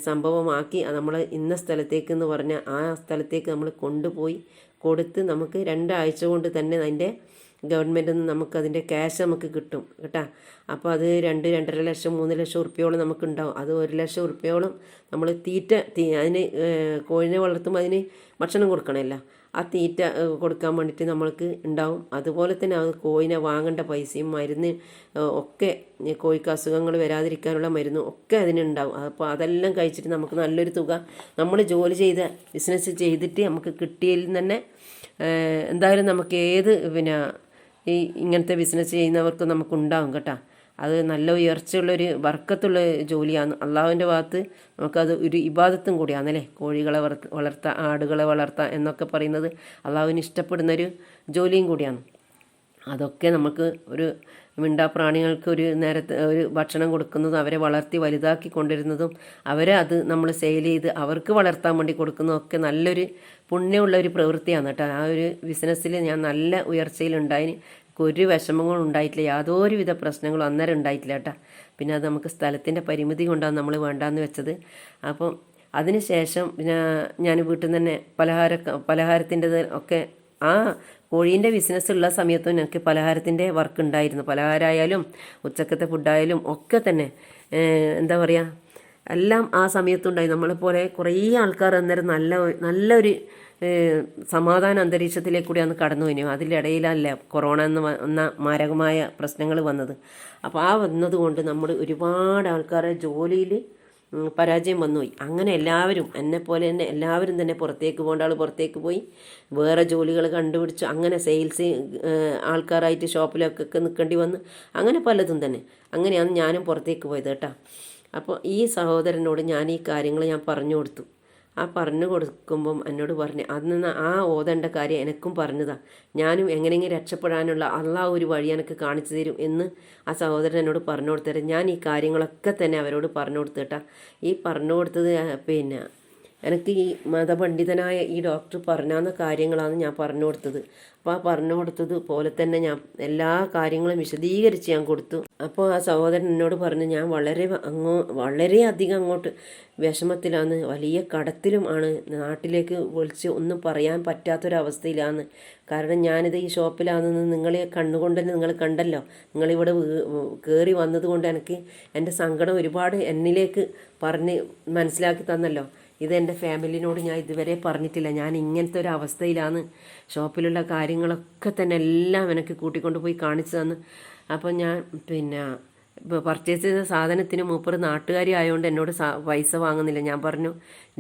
സംഭവമാക്കി നമ്മൾ ഇന്ന സ്ഥലത്തേക്ക് എന്ന് പറഞ്ഞാൽ ആ സ്ഥലത്തേക്ക് നമ്മൾ കൊണ്ടുപോയി കൊടുത്ത് നമുക്ക് 2 ആഴ്ച കൊണ്ട് തന്നെ അതിൻ്റെ ഗവൺമെൻറ്റിൽ നിന്ന് നമുക്കതിൻ്റെ ക്യാഷ് നമുക്ക് കിട്ടും കേട്ടോ. അപ്പോൾ അത് 2-2.5 ലക്ഷം 3 ലക്ഷം ഉറുപ്പ്യോളം നമുക്കുണ്ടാവും. അത് 1 ലക്ഷം ഉറുപ്പ്യോളം നമ്മൾ അതിന് കോഴിനെ വളർത്തുമ്പോൾ അതിന് ഭക്ഷണം കൊടുക്കണമല്ലോ. ആ തീറ്റ കൊടുക്കാൻ വേണ്ടിയിട്ട് നമ്മൾക്ക് ഉണ്ടാവും. അതുപോലെ തന്നെ അത് കോഴിനെ വാങ്ങേണ്ട പൈസയും മരുന്ന് ഒക്കെ കോഴിക്ക് അസുഖങ്ങൾ വരാതിരിക്കാനുള്ള മരുന്നും ഒക്കെ അതിനുണ്ടാവും. അപ്പോൾ അതെല്ലാം കഴിച്ചിട്ട് നമുക്ക് നല്ലൊരു തുക നമ്മൾ ജോലി ചെയ്ത ബിസിനസ് ചെയ്തിട്ട് നമുക്ക് കിട്ടിയതിൽ തന്നെ എന്തായാലും നമുക്ക് ഈ ഇങ്ങനത്തെ ബിസിനസ് ചെയ്യുന്നവർക്ക് നമുക്കുണ്ടാവും കേട്ടോ. അത് നല്ല ഉയർച്ചയുള്ളൊരു ബർക്കത്തുള്ള ജോലിയാണ്. അള്ളാഹുവിൻ്റെ ഭാഗത്ത് നമുക്കത് ഒരു ഇബാദത്തും കൂടിയാണല്ലേ. കോഴികളെ വളർത്താം, ആടുകളെ വളർത്താം എന്നൊക്കെ പറയുന്നത് അള്ളാഹുവിന് ഇഷ്ടപ്പെടുന്നൊരു ജോലിയും കൂടിയാണ്. അതൊക്കെ നമുക്ക് ഒരു മിണ്ടാപ്രാണികൾക്ക് ഒരു നേരത്തെ ഒരു ഭക്ഷണം കൊടുക്കുന്നതും അവരെ വളർത്തി വലുതാക്കി കൊണ്ടുവരുന്നതും അവരെ അത് നമ്മൾ സെയിൽ ചെയ്ത് അവർക്ക് വളർത്താൻ വേണ്ടി കൊടുക്കുന്നതൊക്കെ നല്ലൊരു പുണ്യമുള്ള ഒരു പ്രവൃത്തിയാണ് കേട്ടോ. ആ ഒരു ബിസിനസ്സിൽ ഞാൻ നല്ല ഉയർച്ചയിലുണ്ടായിന്. ഒരു വിഷമങ്ങളും ഉണ്ടായിട്ടില്ല, യാതൊരുവിധ പ്രശ്നങ്ങളും അന്നേരം ഉണ്ടായിട്ടില്ല കേട്ടോ. പിന്നെ അത് നമുക്ക് സ്ഥലത്തിൻ്റെ പരിമിതി കൊണ്ടാണ് നമ്മൾ വേണ്ടാന്ന് വെച്ചത്. അപ്പം അതിന് ശേഷം പിന്നെ ഞാൻ വീട്ടിൽ നിന്ന് തന്നെ പലഹാരത്തിൻ്റെത് ഒക്കെ ആ കോഴീൻ്റെ ബിസിനസ് ഉള്ള സമയത്തും എനിക്ക് പലഹാരത്തിൻ്റെ വർക്ക് ഉണ്ടായിരുന്നു. പലഹാരമായാലും ഉച്ചക്കത്തെ ഫുഡായാലും ഒക്കെ തന്നെ എന്താ പറയുക എല്ലാം ആ സമയത്തുണ്ടായി. നമ്മളെപ്പോലെ കുറേ ആൾക്കാർ അന്നേരം നല്ലൊരു സമാധാന അന്തരീക്ഷത്തിലേക്ക് കൂടിയാണ് കടന്നു പോയി. അതിലിടയിലല്ല കൊറോണ എന്ന മാരകമായ പ്രശ്നങ്ങൾ വന്നത്. അപ്പോൾ ആ വന്നതുകൊണ്ട് നമ്മൾ ഒരുപാട് ആൾക്കാരെ ജോലിയിൽ പരാജയം വന്നുപോയി. അങ്ങനെ എല്ലാവരും എന്നെപ്പോലെ തന്നെ എല്ലാവരും തന്നെ പുറത്തേക്ക് പോകേണ്ട ആൾ പുറത്തേക്ക് പോയി, വേറെ ജോലികൾ കണ്ടുപിടിച്ചു. അങ്ങനെ സെയിൽസ് ആൾക്കാരായിട്ട് ഷോപ്പിലൊക്കെ നിൽക്കേണ്ടി വന്നു. അങ്ങനെ പലതും തന്നെ. അങ്ങനെയാണ് ഞാനും പുറത്തേക്ക് പോയത് കേട്ടോ. അപ്പോൾ ഈ സഹോദരനോട് ഞാൻ ഈ കാര്യങ്ങൾ ഞാൻ പറഞ്ഞു കൊടുത്തു. ആ പറഞ്ഞു കൊടുക്കുമ്പം എന്നോട് പറഞ്ഞു, അന്ന് ആ ഓതേണ്ട കാര്യം എനിക്കും പറഞ്ഞതാ, ഞാനും എങ്ങനെയെങ്കിലും രക്ഷപ്പെടാനുള്ള അള്ളാഹു ഒരു വഴി എനിക്ക് കാണിച്ചു തരും എന്ന് ആ സഹോദരൻ എന്നോട് പറഞ്ഞു കൊടുത്തരാം. ഞാൻ ഈ കാര്യങ്ങളൊക്കെ തന്നെ അവരോട് പറഞ്ഞു കൊടുത്തേട്ടാ. ഈ പറഞ്ഞു കൊടുത്തത് എനിക്ക് ഈ മതപണ്ഡിതനായ ഈ ഡോക്ടർ പറഞ്ഞാന്ന കാര്യങ്ങളാണ് ഞാൻ പറഞ്ഞു കൊടുത്തത്. അപ്പോൾ ആ പറഞ്ഞു കൊടുത്തത് പോലെ തന്നെ ഞാൻ എല്ലാ കാര്യങ്ങളും വിശദീകരിച്ച് ഞാൻ കൊടുത്തു. അപ്പോൾ ആ സഹോദരൻ എന്നോട് പറഞ്ഞു, ഞാൻ വളരെയധികം അങ്ങോട്ട് വിഷമത്തിലാണ്, വലിയ കടത്തിലും ആണ്, നാട്ടിലേക്ക് വിളിച്ച് ഒന്നും പറയാൻ പറ്റാത്തൊരവസ്ഥയിലാണ്. കാരണം ഞാനിത് ഈ ഷോപ്പിലാണെന്ന് നിങ്ങളെ കണ്ണുകൊണ്ട് തന്നെ നിങ്ങൾ കണ്ടല്ലോ. നിങ്ങളിവിടെ കയറി വന്നതുകൊണ്ട് എനിക്ക് എൻ്റെ സങ്കടം ഒരുപാട് എന്നിലേക്ക് പറഞ്ഞ് മനസ്സിലാക്കി തന്നല്ലോ. ഇത് എൻ്റെ ഫാമിലിനോട് ഞാൻ ഇതുവരെ പറഞ്ഞിട്ടില്ല. ഞാൻ ഇങ്ങനത്തെ ഒരു അവസ്ഥയിലാണ്, ഷോപ്പിലുള്ള കാര്യങ്ങളൊക്കെ തന്നെ എല്ലാം എനിക്ക് കൂട്ടിക്കൊണ്ട് പോയി കാണിച്ചു തന്ന്. അപ്പോൾ ഞാൻ പർച്ചേസ് ചെയ്ത സാധനത്തിന് മൂപ്പർ നാട്ടുകാരി ആയതുകൊണ്ട് എന്നോട് പൈസ വാങ്ങുന്നില്ല. ഞാൻ പറഞ്ഞു,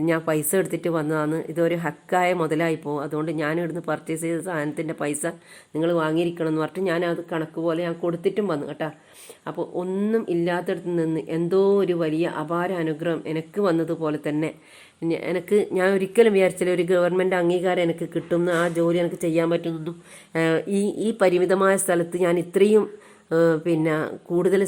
ഞാൻ പൈസ എടുത്തിട്ട് വന്നതാണ്, ഇതൊരു ഹക്കായ മുതലായി പോകും, അതുകൊണ്ട് ഞാൻ ഇവിടുന്ന് പർച്ചേസ് ചെയ്ത സാധനത്തിൻ്റെ പൈസ നിങ്ങൾ വാങ്ങിയിരിക്കണം എന്ന് പറഞ്ഞിട്ട് ഞാൻ അത് കണക്ക് പോലെ ഞാൻ കൊടുത്തിട്ടും വന്നു കേട്ടോ. അപ്പോൾ ഒന്നും ഇല്ലാത്തടത്ത് നിന്ന് എന്തോ ഒരു വലിയ അപാര അനുഗ്രഹം എനിക്ക് വന്നതുപോലെ തന്നെ ഞാൻ ഒരിക്കലും വിചാരിച്ചില്ല ഒരു ഗവൺമെൻറ് അംഗീകാരം എനിക്ക് കിട്ടുമെന്ന്, ആ ജോലി എനിക്ക് ചെയ്യാൻ പറ്റുന്നതും ഈ പരിമിതമായ സ്ഥലത്ത് ഞാൻ ഇത്രയും കൂടുതൽ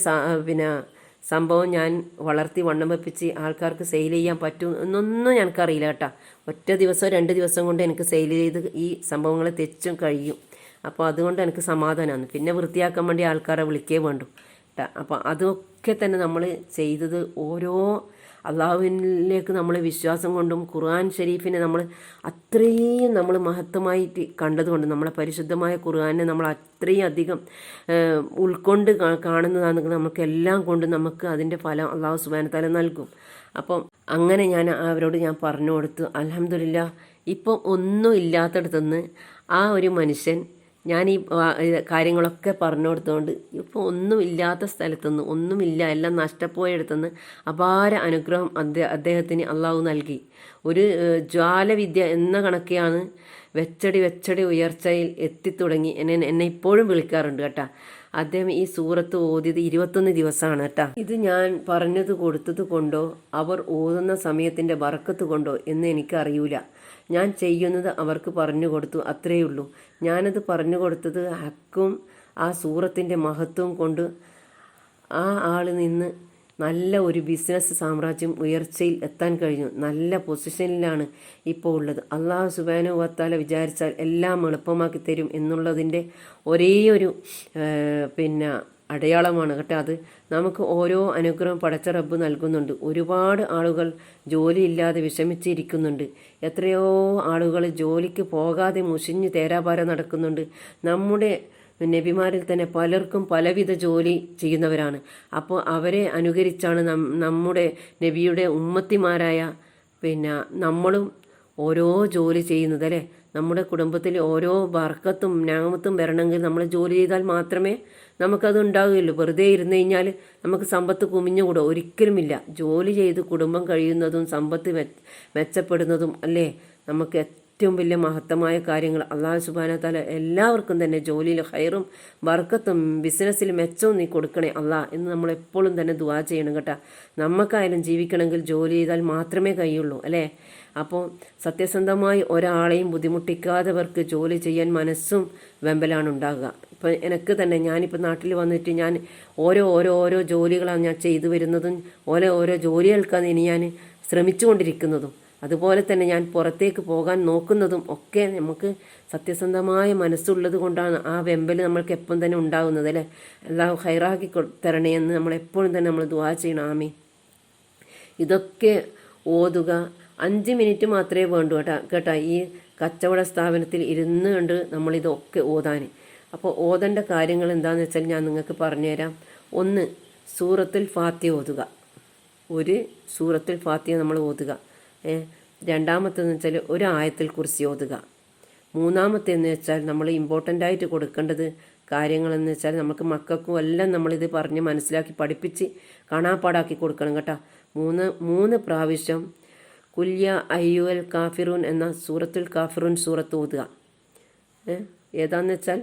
സംഭവം ഞാൻ വളർത്തി വണ്ണം വെപ്പിച്ച് ആൾക്കാർക്ക് സെയിൽ ചെയ്യാൻ പറ്റും എന്നൊന്നും എനിക്കറിയില്ല കേട്ടോ. ഒറ്റ ദിവസം 2 ദിവസം കൊണ്ട് എനിക്ക് സെയിൽ ചെയ്ത് ഈ സംഭവങ്ങൾ തെച്ചും കഴിയും. അപ്പോൾ അതുകൊണ്ട് എനിക്ക് സമാധാനമാണ്. പിന്നെ വൃത്തിയാക്കാൻ വേണ്ടി ആൾക്കാരെ വിളിക്കേ വേണ്ടു കേട്ടോ. അപ്പോൾ അതൊക്കെ തന്നെ നമ്മൾ ചെയ്തത് ഓരോ അള്ളാഹുവിലേക്ക് നമ്മൾ വിശ്വാസം കൊണ്ടും ഖുർആൻ ഷരീഫിനെ നമ്മൾ അത്രയും നമ്മൾ മഹത്വമായിട്ട് കണ്ടതുകൊണ്ട്, നമ്മളെ പരിശുദ്ധമായ ഖുർആനെ നമ്മൾ അത്രയും അധികം ഉൾക്കൊണ്ട് കാണുന്നതാണെങ്കിൽ നമുക്കെല്ലാം കൊണ്ട് നമുക്ക് അതിൻ്റെ ഫലം അള്ളാഹു സുബ്ഹാനഹു തആല നൽകും. അപ്പം അങ്ങനെ ഞാൻ അവരോട് ഞാൻ പറഞ്ഞു കൊടുത്തു. അൽഹംദുലില്ലാഹ് ഇപ്പം ഒന്നും ഇല്ലാത്തടത്തുനിന്ന് ആ ഒരു മനുഷ്യൻ, ഞാൻ ഈ കാര്യങ്ങളൊക്കെ പറഞ്ഞു കൊടുത്തുകൊണ്ട് ഇപ്പോൾ ഒന്നുമില്ലാത്ത സ്ഥലത്തുനിന്ന്, ഒന്നുമില്ല എല്ലാം നഷ്ടപ്പോയടുത്തുനിന്ന് അപാര അനുഗ്രഹം അദ്ദേഹത്തിന് അള്ളാഹു നൽകി. ഒരു ജ്വാലവിദ്യ എന്ന കണക്കെയാണ് വെച്ചടി ഉയർച്ചയിൽ എത്തിത്തുടങ്ങി. എന്നെ ഇപ്പോഴും വിളിക്കാറുണ്ട് കേട്ടോ. അദ്ദേഹം ഈ സൂറത്ത് ഓതിയത് 21 ദിവസമാണ് കേട്ടോ. ഇത് ഞാൻ പറഞ്ഞത് കൊടുത്തത് കൊണ്ടോ അവർ ഓതുന്ന സമയത്തിൻ്റെ ബറക്കത്ത് കൊണ്ടോ എന്ന് എനിക്കറിയൂല. ഞാൻ ചെയ്യുന്നത് അവർക്ക് പറഞ്ഞു കൊടുത്തു, അത്രയേ ഉള്ളൂ. ഞാനത് പറഞ്ഞു കൊടുത്തത് ഹക്കും ആ സൂറത്തിൻ്റെ മഹത്വം കൊണ്ട് ആ ആൾ നിന്ന് നല്ല ഒരു ബിസിനസ് സാമ്രാജ്യം ഉയർച്ചയിൽ എത്താൻ കഴിഞ്ഞു. നല്ല പൊസിഷനിലാണ് ഇപ്പോൾ ഉള്ളത്. അള്ളാഹു സുബ്ഹാനഹു വ തആല വിചാരിച്ചാൽ എല്ലാം എളുപ്പമാക്കി തരും എന്നുള്ളതിൻ്റെ ഒരേയൊരു അടയാളമാണ് കേട്ടോ അത്. നമുക്ക് ഓരോ അനുഗ്രഹം പടച്ച റബ്ബ് നൽകുന്നുണ്ട്. ഒരുപാട് ആളുകൾ ജോലിയില്ലാതെ വിഷമിച്ചിരിക്കുന്നുണ്ട്. എത്രയോ ആളുകൾ ജോലിക്ക് പോകാതെ മുഷിഞ്ഞ് തേരാപാര നടക്കുന്നുണ്ട്. നമ്മുടെ നബിമാരിൽ തന്നെ പലർക്കും പലവിധ ജോലി ചെയ്യുന്നവരാണ്. അപ്പോൾ അവരെ അനുകരിച്ചാണ് നമ്മുടെ നബിയുടെ ഉമ്മത്തിമാരായ നമ്മളും ഓരോ ജോലി ചെയ്യുന്നത് അല്ലേ. നമ്മുടെ കുടുംബത്തിൽ ഓരോ ബർക്കത്തും ഞാമത്തും വരണമെങ്കിൽ നമ്മൾ ജോലി ചെയ്താൽ മാത്രമേ നമുക്കത് ഉണ്ടാവുകയുള്ളൂ. വെറുതെ ഇരുന്ന് കഴിഞ്ഞാൽ നമുക്ക് സമ്പത്ത് കുമിഞ്ഞുകൂടും, ഒരിക്കലുമില്ല. ജോലി ചെയ്ത് കുടുംബം കഴിയുന്നതും സമ്പത്ത് മെച്ചപ്പെടുന്നതും അല്ലേ നമുക്ക് ഏറ്റവും വലിയ മഹത്തമായ കാര്യങ്ങൾ. അള്ളാഹു സുബ്ഹാനഹു വ തആല എല്ലാവർക്കും തന്നെ ജോലിയിൽ ഹൈറും ബർക്കത്തും ബിസിനസ്സിൽ മെച്ചവും നീ കൊടുക്കണേ അള്ളാഹ് എന്ന് നമ്മൾ എപ്പോഴും തന്നെ ദുആ ചെയ്യണം കേട്ടോ. നമുക്കായാലും ജീവിക്കണമെങ്കിൽ ജോലി ചെയ്താൽ മാത്രമേ കഴിയുള്ളൂ അല്ലേ. അപ്പോൾ സത്യസന്ധമായി ഒരാളെയും ബുദ്ധിമുട്ടിക്കാത്തവർക്ക് ജോലി ചെയ്യാൻ മനസ്സും വെമ്പലാണ് ഉണ്ടാകുക. ഇപ്പം എനിക്ക് തന്നെ ഞാനിപ്പോൾ നാട്ടിൽ വന്നിട്ട് ഞാൻ ഓരോ ജോലികളാണ് ഞാൻ ചെയ്തു വരുന്നതും ഓരോ ജോലികൾക്കാണ് ഇനി ഞാൻ ശ്രമിച്ചു കൊണ്ടിരിക്കുന്നതും. അതുപോലെ തന്നെ ഞാൻ പുറത്തേക്ക് പോകാൻ നോക്കുന്നതും ഒക്കെ നമുക്ക് സത്യസന്ധമായ മനസ്സുള്ളത് കൊണ്ടാണ് ആ വെമ്പൽ നമ്മൾക്ക് എപ്പം തന്നെ ഉണ്ടാകുന്നത് അല്ലേ. അല്ലാഹു ഹൈറാക്കി തരണേ എന്ന് നമ്മളെപ്പോഴും തന്നെ നമ്മൾ ദുആ ചെയ്യണം. ആമീൻ. ഇതൊക്കെ ഓതുക 5 മിനിറ്റ് മാത്രമേ വേണ്ടൂ കേട്ടോ ഈ കച്ചവട സ്ഥാപനത്തിൽ ഇരുന്ന് കൊണ്ട് നമ്മളിതൊക്കെ ഓതാൻ. അപ്പോൾ ഓതേണ്ട കാര്യങ്ങൾ എന്താണെന്ന് വെച്ചാൽ ഞാൻ നിങ്ങൾക്ക് പറഞ്ഞുതരാം. 1 സൂറത്തുൽ ഫാത്തിഹ ഓതുക. ഒരു സൂറത്തുൽ ഫാത്തിഹ നമ്മൾ ഓതുക. രണ്ടാമത്തേന്ന് വെച്ചാൽ ഒരു ആയത്തുൽ കുർസി ഓതുക. മൂന്നാമത്തേന്ന് വെച്ചാൽ നമ്മൾ ഇമ്പോർട്ടൻ്റ് ആയിട്ട് കൊടുക്കേണ്ടത് കാര്യങ്ങളെന്ന് വെച്ചാൽ നമുക്ക് മക്കൾക്കും എല്ലാം നമ്മളിത് പറഞ്ഞ് മനസ്സിലാക്കി പഠിപ്പിച്ച് കാണാപ്പാടാക്കി കൊടുക്കണം കേട്ടോ. മൂന്ന് പ്രാവശ്യം കുല്യ അയ്യുൽ കാഫിറൂൻ എന്ന സൂറത്തുൽ കാഫിറൂൻ സൂറത്ത് ഓതുക. ഏതാന്ന് വെച്ചാൽ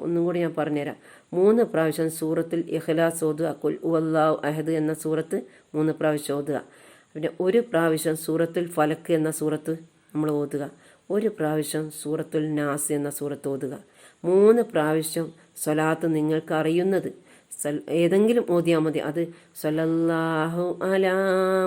ഒന്നും കൂടി ഞാൻ പറഞ്ഞുതരാം. 3 പ്രാവശ്യം സൂറത്തുൽ ഇഖ്ലാസ് ഓതുക. കുൽ ഹുവല്ലാഹു അഹദ് എന്ന സൂറത്ത് 3 പ്രാവശ്യം ഓതുക. പിന്നെ 1 പ്രാവശ്യം സൂറത്തുൽ ഫലക്ക് എന്ന സൂറത്ത് നമ്മൾ ഓതുക. 1 പ്രാവശ്യം സൂറത്തുൽ നാസ് എന്ന സൂറത്ത് ഓതുക. 3 പ്രാവശ്യം സ്വലാത്ത് നിങ്ങൾക്ക് അറിയുന്നത് ഏതെങ്കിലും ഓതിയാൽ മതി. അത് സല്ലല്ലാഹു അലാ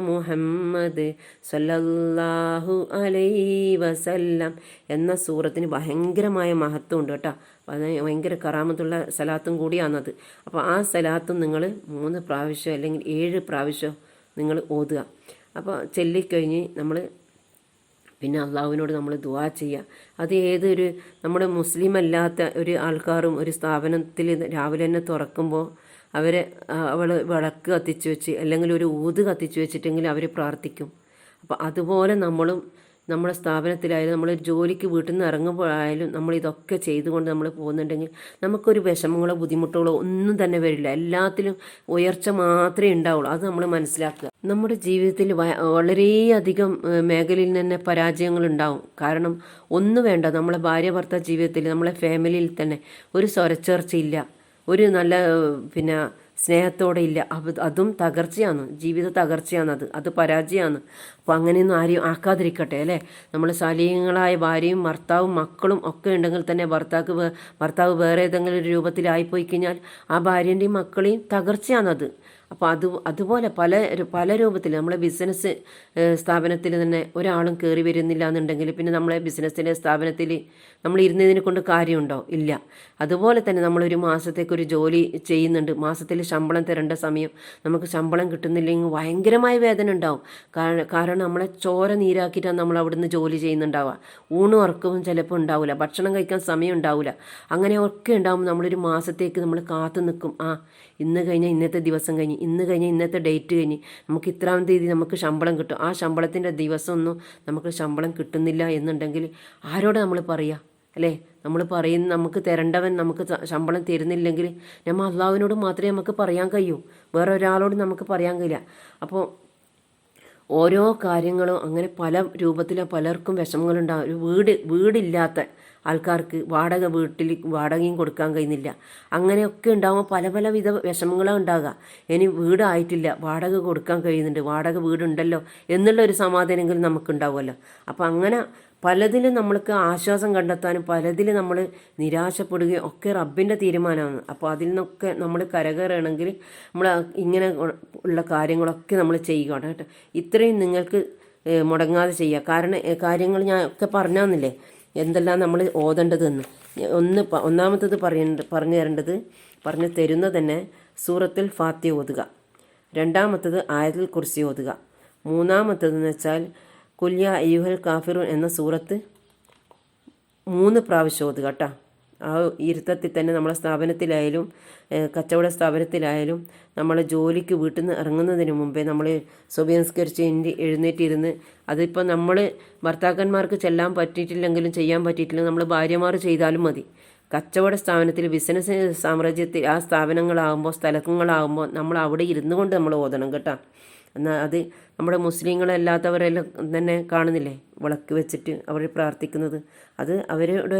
മുഹമ്മദ് സല്ലല്ലാഹു അലൈഹി വസല്ലം എന്ന സൂറത്തിന് ഭയങ്കരമായ മഹത്വം ഉണ്ട് കേട്ടോ. ഭയങ്കര കറാമത്തുള്ള സലാത്തും കൂടിയാണത്. അപ്പോൾ ആ സലാത്തും നിങ്ങൾ 3 പ്രാവശ്യം അല്ലെങ്കിൽ 7 പ്രാവശ്യം നിങ്ങൾ ഓതുക. അപ്പോൾ ചൊല്ലിക്കഴിഞ്ഞ് നമ്മൾ പിന്നെ അള്ളാഹുവിനോട് നമ്മൾ ദുആ ചെയ്യുക. അത് ഏതൊരു നമ്മുടെ മുസ്ലിം അല്ലാത്ത ഒരു ആൾക്കാരും ഒരു സ്ഥാപനത്തിൽ രാവിലെ തന്നെ തുറക്കുമ്പോൾ അവൾ വിളക്ക് കത്തിച്ച് വെച്ച് അല്ലെങ്കിൽ ഒരു ഊത് കത്തിച്ച് വെച്ചിട്ടെങ്കിൽ അവർ പ്രാർത്ഥിക്കും. അപ്പോൾ അതുപോലെ നമ്മളും നമ്മുടെ സ്ഥാപനത്തിലായാലും നമ്മൾ ജോലിക്ക് വീട്ടിൽ നിന്ന് ഇറങ്ങുമ്പോഴായാലും നമ്മൾ ഇതൊക്കെ ചെയ്തുകൊണ്ട് നമ്മൾ പോകുന്നുണ്ടെങ്കിൽ നമുക്കൊരു വിഷമങ്ങളോ ബുദ്ധിമുട്ടുകളോ ഒന്നും തന്നെ വരില്ല. എല്ലാത്തിലും ഉയർച്ച മാത്രമേ ഉണ്ടാവുള്ളൂ. അത് നമ്മൾ മനസ്സിലാക്കുക. നമ്മുടെ ജീവിതത്തിൽ വളരെയധികം മേഖലയിൽ തന്നെ പരാജയങ്ങൾ ഉണ്ടാവും. കാരണം ഒന്നും വേണ്ട, നമ്മളെ ഭാര്യ ഭർത്താവ് ജീവിതത്തിൽ നമ്മളെ ഫാമിലിയിൽ തന്നെ ഒരു സ്വരച്ചേർച്ചയില്ല, ഒരു നല്ല സ്നേഹത്തോടെ ഇല്ല. അതും തകർച്ചയാണ്, ജീവിത തകർച്ചയാണ്, അത് പരാജയമാണ്. അപ്പോൾ അങ്ങനെയൊന്നും ആരെയും ആക്കാതിരിക്കട്ടെ അല്ലേ. നമ്മൾ സാലിഹ്യങ്ങളായ ഭാര്യയും ഭർത്താവും മക്കളും ഒക്കെ ഉണ്ടെങ്കിൽ തന്നെ ഭർത്താവ് വേറെ ഏതെങ്കിലും ഒരു രൂപത്തിലായിപ്പോയി കഴിഞ്ഞാൽ ആ ഭാര്യൻ്റെയും മക്കളെയും തകർച്ചയാണത്. അപ്പോൾ അതുപോലെ പല രൂപത്തിൽ നമ്മളെ ബിസിനസ് സ്ഥാപനത്തിൽ തന്നെ ഒരാളും കയറി വരുന്നില്ല എന്നുണ്ടെങ്കിൽ പിന്നെ നമ്മളെ ബിസിനസ്സിൻ്റെ സ്ഥാപനത്തിൽ നമ്മൾ ഇരുന്നതിനെ കൊണ്ട് കാര്യമുണ്ടോ? ഇല്ല. അതുപോലെ തന്നെ നമ്മളൊരു മാസത്തേക്കൊരു ജോലി ചെയ്യുന്നുണ്ട്, മാസത്തിൽ ശമ്പളം തരേണ്ട സമയം നമുക്ക് ശമ്പളം കിട്ടുന്നില്ലെങ്കിൽ ഭയങ്കരമായ വേദന ഉണ്ടാവും. കാരണം നമ്മളെ ചോര നീരാക്കിയിട്ടാണ് നമ്മൾ അവിടുന്ന് ജോലി ചെയ്യുന്നുണ്ടാവുക. ഊണും ഉറക്കവും ചിലപ്പോൾ ഉണ്ടാവില്ല, ഭക്ഷണം കഴിക്കാൻ സമയം ഉണ്ടാവില്ല. അങ്ങനെയൊക്കെ ഉണ്ടാകുമ്പോൾ നമ്മളൊരു മാസത്തേക്ക് നമ്മൾ കാത്തു നിൽക്കും. ഇന്ന് കഴിഞ്ഞാൽ ഇന്നത്തെ ദിവസം കഴിഞ്ഞ്, ഇന്ന് കഴിഞ്ഞാൽ ഇന്നത്തെ ഡേറ്റ് കഴിഞ്ഞ് നമുക്ക് ഇത്രാം തീയതി നമുക്ക് ശമ്പളം കിട്ടും. ആ ശമ്പളത്തിൻ്റെ ദിവസമൊന്നും നമുക്ക് ശമ്പളം കിട്ടുന്നില്ല എന്നുണ്ടെങ്കിൽ ആരോട് നമ്മൾ പറയുക അല്ലേ? നമ്മൾ പറയുന്ന നമുക്ക് തരേണ്ടവൻ നമുക്ക് ശമ്പളം തരുന്നില്ലെങ്കിൽ നമ്മൾ അള്ളാഹുവിനോട് മാത്രമേ നമുക്ക് പറയാൻ കഴിയൂ, വേറെ ഒരാളോട് നമുക്ക് പറയാൻ കഴിയില്ല. അപ്പോൾ ഓരോ കാര്യങ്ങളും അങ്ങനെ പല രൂപത്തിലും പലർക്കും വിഷമങ്ങളുണ്ടാകും. ഒരു വീടില്ലാത്ത ആൾക്കാർക്ക് വാടകയും കൊടുക്കാൻ കഴിയുന്നില്ല. അങ്ങനെയൊക്കെ ഉണ്ടാകുമ്പോൾ പല വിധ വിഷമങ്ങളാണ് ഉണ്ടാകുക. ഇനി വീടായിട്ടില്ല, വാടക കൊടുക്കാൻ കഴിയുന്നുണ്ട്, വാടക വീടുണ്ടല്ലോ എന്നുള്ള ഒരു സമാധാനമെങ്കിലും നമുക്കുണ്ടാവുമല്ലോ. അപ്പോൾ അങ്ങനെ പലതിലും നമ്മൾക്ക് ആശ്വാസം കണ്ടെത്താനും പലതിലും നമ്മൾ നിരാശപ്പെടുകയും ഒക്കെ റബ്ബിൻ്റെ തീരുമാനമാണ്. അപ്പോൾ അതിൽ നിന്നൊക്കെ നമ്മൾ കരകയറണമെങ്കിൽ നമ്മൾ ഇങ്ങനെ ഉള്ള കാര്യങ്ങളൊക്കെ നമ്മൾ ചെയ്യുക കേട്ടോ. ഇത്രയും നിങ്ങൾക്ക് മുടങ്ങാതെ ചെയ്യുക. കാരണം കാര്യങ്ങൾ ഞാൻ ഒക്കെ പറഞ്ഞാന്നില്ലേ എന്തെല്ലാം നമ്മൾ ഓതേണ്ടതെന്ന്. ഒന്നാമത്തത് പറഞ്ഞു തരുന്നത് തന്നെ സൂറത്തുൽ ഫാത്തിഹ ഓതുക. രണ്ടാമത്തത് ആയത്തുൽ കുർസി ഓതുക. മൂന്നാമത്തതെന്ന് വെച്ചാൽ കുൽ യാ അയ്യുഹൽ കാഫിറൂൻ എന്ന സൂറത്ത് 3 പ്രാവശ്യം ഓതുക കേട്ടോ. ആ ഇരുത്തത്തിൽ തന്നെ നമ്മളെ സ്ഥാപനത്തിലായാലും കച്ചവട സ്ഥാപനത്തിലായാലും നമ്മൾ ജോലിക്ക് വീട്ടിൽ നിന്ന് ഇറങ്ങുന്നതിന് മുമ്പേ നമ്മൾ സുബഹിസ്കരിച്ച് എഴുന്നേറ്റിരുന്ന്, അതിപ്പോൾ നമ്മൾ ഭർത്താക്കന്മാർക്ക് ചെല്ലാൻ പറ്റിയിട്ടില്ലെങ്കിലും ചെയ്യാൻ പറ്റിയിട്ടില്ലെങ്കിൽ നമ്മൾ ഭാര്യമാർ ചെയ്താലും മതി. കച്ചവട സ്ഥാപനത്തിൽ ബിസിനസ് സാമ്രാജ്യത്തിൽ ആ സ്ഥാപനങ്ങളാകുമ്പോൾ സ്ഥലങ്ങളാകുമ്പോൾ നമ്മൾ അവിടെ ഇരുന്നു കൊണ്ട് നമ്മൾ ഓതണം കേട്ടോ. എന്നാൽ അത് നമ്മുടെ മുസ്ലിങ്ങളല്ലാത്തവരെല്ലാം തന്നെ കാണുന്നില്ലേ വിളക്ക് വെച്ചിട്ട് അവർ പ്രാർത്ഥിക്കുന്നത്, അത് അവരുടെ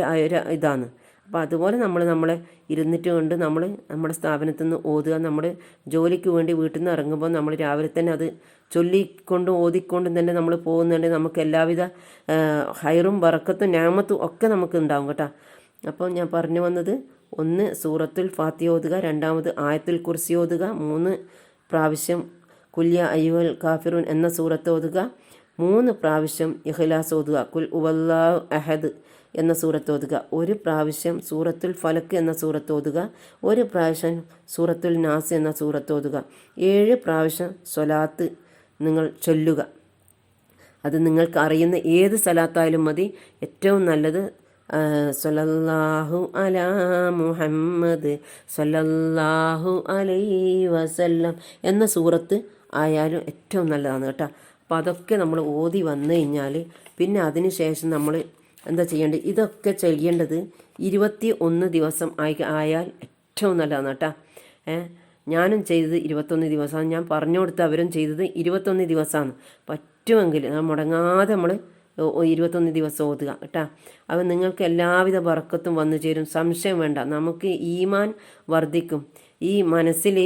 ഇതാണ്. അപ്പോൾ അതുപോലെ നമ്മളെ ഇരുന്നിട്ട് കൊണ്ട് നമ്മൾ നമ്മുടെ സ്ഥാപനത്തിൽ നിന്ന് ഓതുക. നമ്മൾ ജോലിക്ക് വേണ്ടി വീട്ടിൽ നിന്ന് ഇറങ്ങുമ്പോൾ നമ്മൾ രാവിലെ തന്നെ അത് ചൊല്ലിക്കൊണ്ടും ഓതിക്കൊണ്ടും തന്നെ നമ്മൾ പോകുന്നുണ്ടെങ്കിൽ നമുക്ക് എല്ലാവിധ ഹൈറും ബറക്കത്തും ഞാമത്തും ഒക്കെ നമുക്ക് ഉണ്ടാവും കേട്ടോ. അപ്പോൾ ഞാൻ പറഞ്ഞു വന്നത്, 1 സൂറത്തുൽ ഫാത്തിഹ ഓതുക, 2 ആയത്തുൽ കുർസി ഓതുക, 3 പ്രാവശ്യം കുൽ യാ അയ്യുഹൽ കാഫിറൂൻ എന്ന സൂറത്ത് ഓതുക, 3 പ്രാവശ്യം ഇഖ്ലാസ് ഓതുക, കുൽ ഹുവല്ലാഹു അഹദ് എന്ന സൂറത്ത് ഓതുക, 1 പ്രാവശ്യം സൂറത്തുൽ ഫലക്ക് എന്ന സൂറത്ത് ഓതുക, 1 പ്രാവശ്യം സൂറത്തുൽ നാസ് എന്ന സൂറത്ത് ഓതുക, 7 പ്രാവശ്യം സ്വലാത്ത് നിങ്ങൾ ചൊല്ലുക. അത് നിങ്ങൾക്ക് അറിയുന്ന ഏത് സലാത്തായാലും മതി. ഏറ്റവും നല്ലത് സല്ലല്ലാഹു അലാ മുഹമ്മദ് സല്ലല്ലാഹു അലൈഹി വസല്ലം എന്ന സൂറത്ത് ആയാലും ഏറ്റവും നല്ലതാണ് കേട്ടോ. അപ്പോൾ അതൊക്കെ നമ്മൾ ഓതി വന്നു കഴിഞ്ഞാൽ പിന്നെ അതിന് ശേഷം നമ്മൾ എന്താ ചെയ്യേണ്ടത്, ഇതൊക്കെ ചെയ്യേണ്ടത് 21 ദിവസം ആയാൽ ഏറ്റവും നല്ലതാണ് കേട്ടോ. ഞാനും ചെയ്തത് 21 ദിവസമാണ്. ഞാൻ പറഞ്ഞു കൊടുത്ത് അവരും ചെയ്തത് 21 ദിവസമാണ്. പറ്റുമെങ്കിൽ മുടങ്ങാതെ നമ്മൾ 21 ദിവസം ഓതുക കേട്ടോ. അപ്പോൾ നിങ്ങൾക്ക് എല്ലാവിധ ബർക്കത്തും വന്നു ചേരും, സംശയം വേണ്ട. നമുക്ക് ഈമാൻ വർദ്ധിക്കും. ഈ മനസ്സിൽ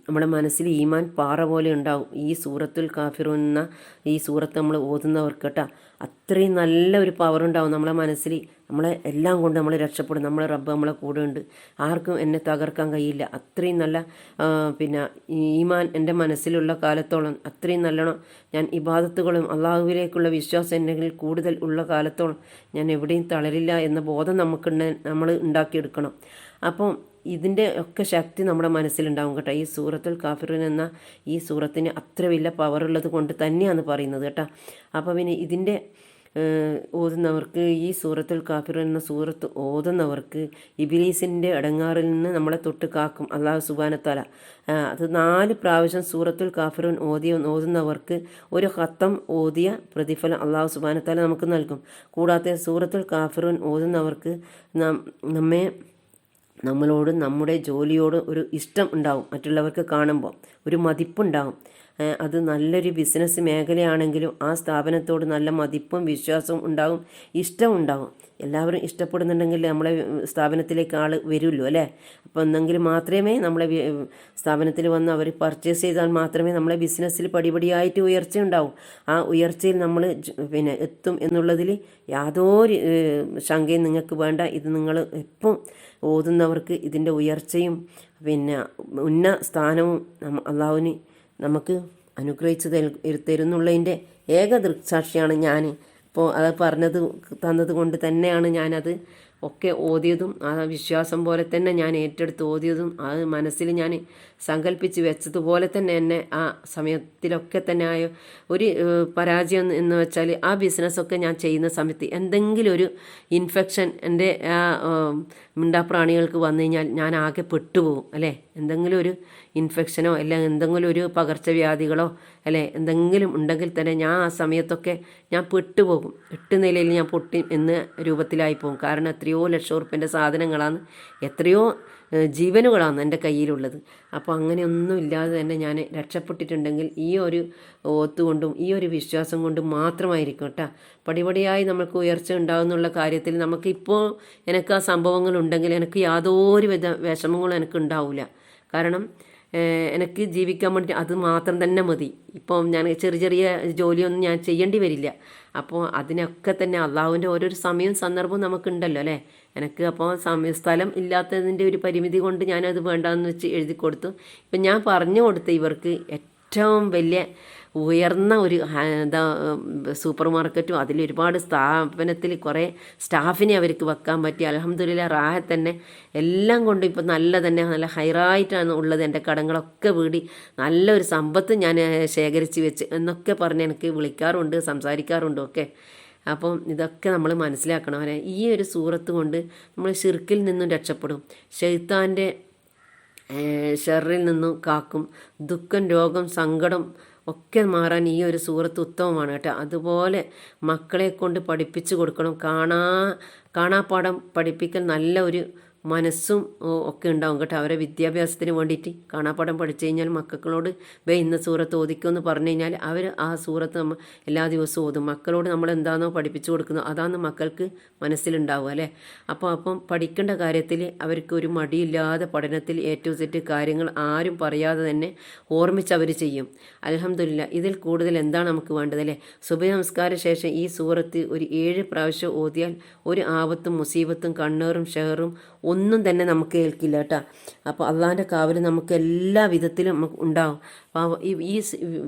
നമ്മുടെ മനസ്സിൽ ഈമാൻ പാറ പോലെ ഉണ്ടാവും. ഈ സൂറത്തുൽ കാഫിറൂൻ എന്ന ഈ സൂറത്ത് നമ്മൾ ഓതുന്നവർക്ക് കേട്ടോ അത്രയും നല്ല ഒരു പവർ ഉണ്ടാവും നമ്മളെ മനസ്സിൽ. നമ്മളെ എല്ലാം കൊണ്ട് നമ്മൾ രക്ഷപ്പെടും. നമ്മളെ റബ്ബ് നമ്മളെ കൂടെ ഉണ്ട്, ആർക്കും എന്നെ തകർക്കാൻ കഴിയില്ല. അത്രയും നല്ല ഈമാൻ എൻ്റെ മനസ്സിലുള്ള കാലത്തോളം, അത്രയും നല്ലോണം ഞാൻ ഇബാദത്തുകളും അള്ളാഹുവിലേക്കുള്ള വിശ്വാസം എൻ്റെ കൂടുതൽ ഉള്ള കാലത്തോളം ഞാൻ എവിടെയും തളരില്ല എന്ന ബോധം നമ്മൾ ഉണ്ടാക്കിയെടുക്കണം. അപ്പം ഇതിൻ്റെ ഒക്കെ ശക്തി നമ്മുടെ മനസ്സിലുണ്ടാവും കേട്ടോ. ഈ സൂറത്തുൽ കാഫിറൂൻ എന്ന ഈ സൂറത്തിന് അത്ര വലിയ പവറുള്ളത് കൊണ്ട് തന്നെയാണ് പറയുന്നത് കേട്ടോ. അപ്പോൾ പിന്നെ ഇതിൻ്റെ ഓതുന്നവർക്ക്, ഈ സൂറത്തുൽ കാഫിറൂൻ എന്ന സൂറത്ത് ഓതുന്നവർക്ക് ഇബ്ലീസിൻ്റെ ഇടങ്ങാറിൽ നിന്ന് നമ്മളെ തൊട്ട് കാക്കും അല്ലാഹു സുബ്ഹാനഹു തആല. അത് 4 പ്രാവശ്യം സൂറത്തുൽ കാഫിറൂൻ ഓതുന്നവർക്ക് ഒരു ഖത്തം ഓതിയ പ്രതിഫലം അല്ലാഹു സുബ്ഹാനഹു തആല നമുക്ക് നൽകും. കൂടാതെ സൂറത്തുൽ കാഫിറൂൻ ഓതുന്നവർക്ക് നമ്മളോട് നമ്മുടെ ജോലിയോട് ഒരു ഇഷ്ടം ഉണ്ടാവും, മറ്റുള്ളവർക്ക് കാണുമ്പോൾ ഒരു മതിപ്പുണ്ടാവും. അത് നല്ലൊരു ബിസിനസ് മേഖലയാണെങ്കിലും ആ സ്ഥാപനത്തോട് നല്ല മതിപ്പും വിശ്വാസവും ഉണ്ടാവും, ഇഷ്ടം ഉണ്ടാവും. എല്ലാവരും ഇഷ്ടപ്പെടുന്നുണ്ടെങ്കിൽ നമ്മളെ സ്ഥാപനത്തിലേക്ക് ആൾ വരുമല്ലോ അല്ലേ. അപ്പോൾ എന്നെങ്കിലും മാത്രമേ നമ്മളെ സ്ഥാപനത്തിൽ വന്ന് അവർ പർച്ചേസ് ചെയ്താൽ മാത്രമേ നമ്മളെ ബിസിനസ്സിൽ പടിപടിയായിട്ട് ഉയർച്ച ഉണ്ടാവും. ആ ഉയർച്ചയിൽ നമ്മൾ എത്തും എന്നുള്ളതിൽ യാതൊരു ശങ്കയും നിങ്ങൾക്ക് വേണ്ട. ഇത് നിങ്ങൾ എപ്പം ഓതുന്നവർക്ക് ഇതിൻ്റെ ഉയർച്ചയും ഉന്ന സ്ഥാനവും അള്ളാഹുവിന് നമുക്ക് അനുഗ്രഹിച്ച് തരുന്നുള്ളതിൻ്റെ ഏക ദൃക്സാക്ഷിയാണ് ഞാൻ. അപ്പോൾ അത് തന്നത് കൊണ്ട് തന്നെയാണ് ഞാനത് ഒക്കെ ഓതിയതും ആ വിശ്വാസം പോലെ തന്നെ ഞാൻ ഏറ്റെടുത്ത് ഓതിയതും അത് മനസ്സിൽ ഞാൻ സങ്കല്പിച്ച് വെച്ചതുപോലെ തന്നെ എന്നെ ആ സമയത്തിലൊക്കെ തന്നെ ആയ ഒരു പരാജയം എന്ന് വെച്ചാൽ ആ ബിസിനസ്സൊക്കെ ഞാൻ ചെയ്യുന്ന സമയത്ത് എന്തെങ്കിലും ഒരു ഇൻഫെക്ഷൻ എൻ്റെ ആ മിണ്ടാപ്രാണികൾക്ക് വന്നു കഴിഞ്ഞാൽ ഞാൻ ആകെ പെട്ടുപോകും അല്ലേ. എന്തെങ്കിലും ഒരു ഇൻഫെക്ഷനോ അല്ലെങ്കിൽ എന്തെങ്കിലും ഒരു പകർച്ചവ്യാധികളോ അല്ലേ എന്തെങ്കിലും ഉണ്ടെങ്കിൽ തന്നെ ഞാൻ ആ സമയത്തൊക്കെ ഞാൻ പെട്ടുപോകും. 8 നിലയിൽ ഞാൻ പൊട്ടി എന്ന രൂപത്തിലായി പോകും. കാരണം എത്രയോ ലക്ഷം ഉറുപ്പിൻ്റെ സാധനങ്ങളാണ്, എത്രയോ ജീവനുകളാണ് എൻ്റെ കയ്യിലുള്ളത്. അപ്പോൾ അങ്ങനെയൊന്നും ഇല്ലാതെ തന്നെ ഞാൻ രക്ഷപ്പെട്ടിട്ടുണ്ടെങ്കിൽ ഈ ഒരു ഓത്തുകൊണ്ടും ഈ ഒരു വിശ്വാസം കൊണ്ടും മാത്രമായിരിക്കും കേട്ടോ. പടിപടിയായി നമുക്ക് ഉയർച്ച ഉണ്ടാകുന്നുള്ള കാര്യത്തിൽ നമുക്കിപ്പോൾ എനിക്ക് ആ സംഭവങ്ങളുണ്ടെങ്കിൽ എനിക്ക് യാതൊരു വിധ വിഷമങ്ങളും എനിക്ക് ഉണ്ടാവില്ല. കാരണം എനിക്ക് ജീവിക്കാൻ വേണ്ടി അത് മാത്രം തന്നെ മതി. ഇപ്പം ഞാൻ ചെറിയ ജോലിയൊന്നും ഞാൻ ചെയ്യേണ്ടി വരില്ല. അപ്പോൾ അതിനൊക്കെ തന്നെ അള്ളാഹുവിൻ്റെ ഓരോരു സമയവും സന്ദർഭവും നമുക്കുണ്ടല്ലോ അല്ലേ. എനിക്ക് അപ്പോൾ സ്ഥലം ഇല്ലാത്തതിൻ്റെ ഒരു പരിമിതി കൊണ്ട് ഞാനത് വേണ്ടാന്ന് വെച്ച് എഴുതി കൊടുത്തു. ഇപ്പം ഞാൻ പറഞ്ഞു കൊടുത്ത ഇവർക്ക് ഏറ്റവും വലിയ ഉയർന്ന ഒരു സൂപ്പർ മാർക്കറ്റും അതിലൊരുപാട് സ്ഥാപനത്തിൽ കുറേ സ്റ്റാഫിനെ അവർക്ക് വെക്കാൻ പറ്റി. അൽഹംദുലില്ലാഹ് റാഹത്ത് തന്നെ എല്ലാം കൊണ്ടും ഇപ്പം നല്ല ഹൈറായിട്ടാണ് ഉള്ളത്. എൻ്റെ കടങ്ങളൊക്കെ വീടി നല്ലൊരു സമ്പത്ത് ഞാൻ ശേഖരിച്ച് വെച്ച് എന്നൊക്കെ പറഞ്ഞ് എനിക്ക് വിളിക്കാറുണ്ട്, സംസാരിക്കാറുണ്ട് ഒക്കെ. അപ്പം ഇതൊക്കെ നമ്മൾ മനസ്സിലാക്കണം. ഈ ഒരു സൂറത്ത് കൊണ്ട് നമ്മൾ ശിർക്കിൽ നിന്നും രക്ഷപ്പെടും, ശൈത്താൻ്റെ ഷർറിൽ നിന്നും കാക്കും, ദുഃഖം രോഗം സങ്കടം ഒക്കെ മാറാൻ ഈ ഒരു സൂറത്ത് ഉത്തമമാണ് കേട്ടോ. അതുപോലെ മക്കളെ കൊണ്ട് പഠിപ്പിച്ചു കൊടുക്കണം. കാണാപ്പാഠം പഠിപ്പിക്കൽ നല്ല ഒരു മനസ്സും ഒക്കെ ഉണ്ടാവും കേട്ടോ. അവരെ വിദ്യാഭ്യാസത്തിന് വേണ്ടിയിട്ട് കാണാപ്പാഠം പഠിച്ചു കഴിഞ്ഞാൽ മക്കളോട് ഇന്ന സൂറത്ത് ഓദിക്കുമെന്ന് പറഞ്ഞു കഴിഞ്ഞാൽ അവർ ആ സൂറത്ത് നമ്മൾ എല്ലാ ദിവസവും ഓതും. മക്കളോട് നമ്മൾ എന്താണോ പഠിപ്പിച്ചു കൊടുക്കുന്നത് അതാണ് മക്കൾക്ക് മനസ്സിലുണ്ടാവുക അല്ലേ. അപ്പം പഠിക്കേണ്ട കാര്യത്തിൽ അവർക്ക് ഒരു മടിയില്ലാതെ പഠനത്തിൽ ഏറ്റവും സെറ്റ് കാര്യങ്ങൾ ആരും പറയാതെ തന്നെ ഓർമ്മിച്ച് അവർ ചെയ്യും. അൽഹംദുലില്ലാഹ് ഇതിൽ കൂടുതൽ എന്താണ് നമുക്ക് വേണ്ടത് അല്ലേ. സുബഹി നമസ്കാര ശേഷം ഈ സൂറത്ത് ഒരു 7 പ്രാവശ്യം ഓതിയാൽ ഒരു ആപത്തും മുസീബത്തും കണ്ണേറും ഷെഹറും ഒന്നും തന്നെ നമുക്ക് ഏൽക്കില്ല കേട്ടോ. അപ്പോൾ അള്ളാഹിൻ്റെ കാവൽ നമുക്ക് എല്ലാ വിധത്തിലും നമുക്ക് ഉണ്ടാവും. അപ്പോൾ ഈ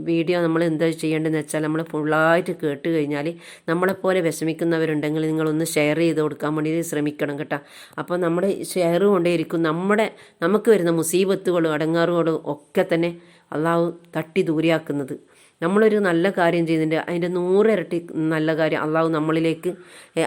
വീഡിയോ നമ്മൾ എന്താ ചെയ്യേണ്ടതെന്ന് വെച്ചാൽ നമ്മൾ ഫുള്ളായിട്ട് കേട്ട് കഴിഞ്ഞാൽ നമ്മളെപ്പോലെ വിഷമിക്കുന്നവരുണ്ടെങ്കിൽ നിങ്ങളൊന്ന് ഷെയർ ചെയ്ത് കൊടുക്കാൻ വേണ്ടി ശ്രമിക്കണം കേട്ടോ. അപ്പോൾ നമ്മുടെ ഷെയർ കൊണ്ടേയിരിക്കും നമുക്ക് വരുന്ന മുസീബത്തുകളും അടങ്ങാറുകളും ഒക്കെ തന്നെ അള്ളാഹു തട്ടി ദൂരെയാക്കുന്നത്. നമ്മളൊരു നല്ല കാര്യം ചെയ്യുന്നുണ്ട്, അതിൻ്റെ 100 ഇരട്ടി നല്ല കാര്യം അള്ളാഹു നമ്മളിലേക്ക്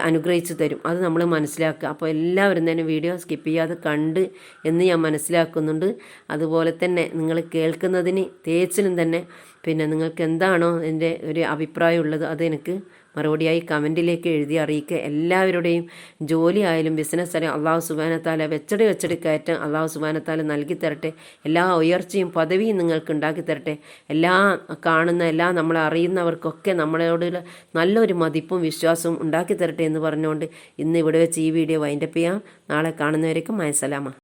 അനുഗ്രഹിച്ച് തരും. അത് നമ്മൾ മനസ്സിലാക്കുക. അപ്പോൾ എല്ലാവരും തന്നെ വീഡിയോ സ്കിപ്പ് ചെയ്യാതെ കണ്ട് എന്ന് ഞാൻ മനസ്സിലാക്കുന്നുണ്ട്. അതുപോലെ തന്നെ നിങ്ങൾ കേൾക്കുന്നതിന് തേച്ചിലും തന്നെ പിന്നെ നിങ്ങൾക്ക് എന്താണോ എൻ്റെ ഒരു അഭിപ്രായം ഉള്ളത് അതെനിക്ക് മറുപടിയായി കമൻറ്റിലേക്ക് എഴുതി അറിയിക്കുക. എല്ലാവരുടെയും ജോലി ആയാലും ബിസിനസ് ആയാലും അള്ളാഹു സുബ്ഹാനഹു വ തആല വെച്ചടി കയറ്റം അള്ളാഹു സുബ്ഹാനഹു വ തആല നൽകി തരട്ടെ. എല്ലാ ഉയർച്ചയും പദവിയും നിങ്ങൾക്ക് ഉണ്ടാക്കി തരട്ടെ. എല്ലാ നമ്മളെ അറിയുന്നവർക്കൊക്കെ നമ്മളോടുള്ള നല്ലൊരു മതിപ്പും വിശ്വാസവും ഉണ്ടാക്കി തരട്ടെ എന്ന് പറഞ്ഞുകൊണ്ട് ഇന്ന് ഇവിടെ വെച്ച് ഈ വീഡിയോ വൈൻഡപ്പ് ചെയ്യാം. നാളെ കാണുന്നവരേക്കും മഅസ്സലാമ.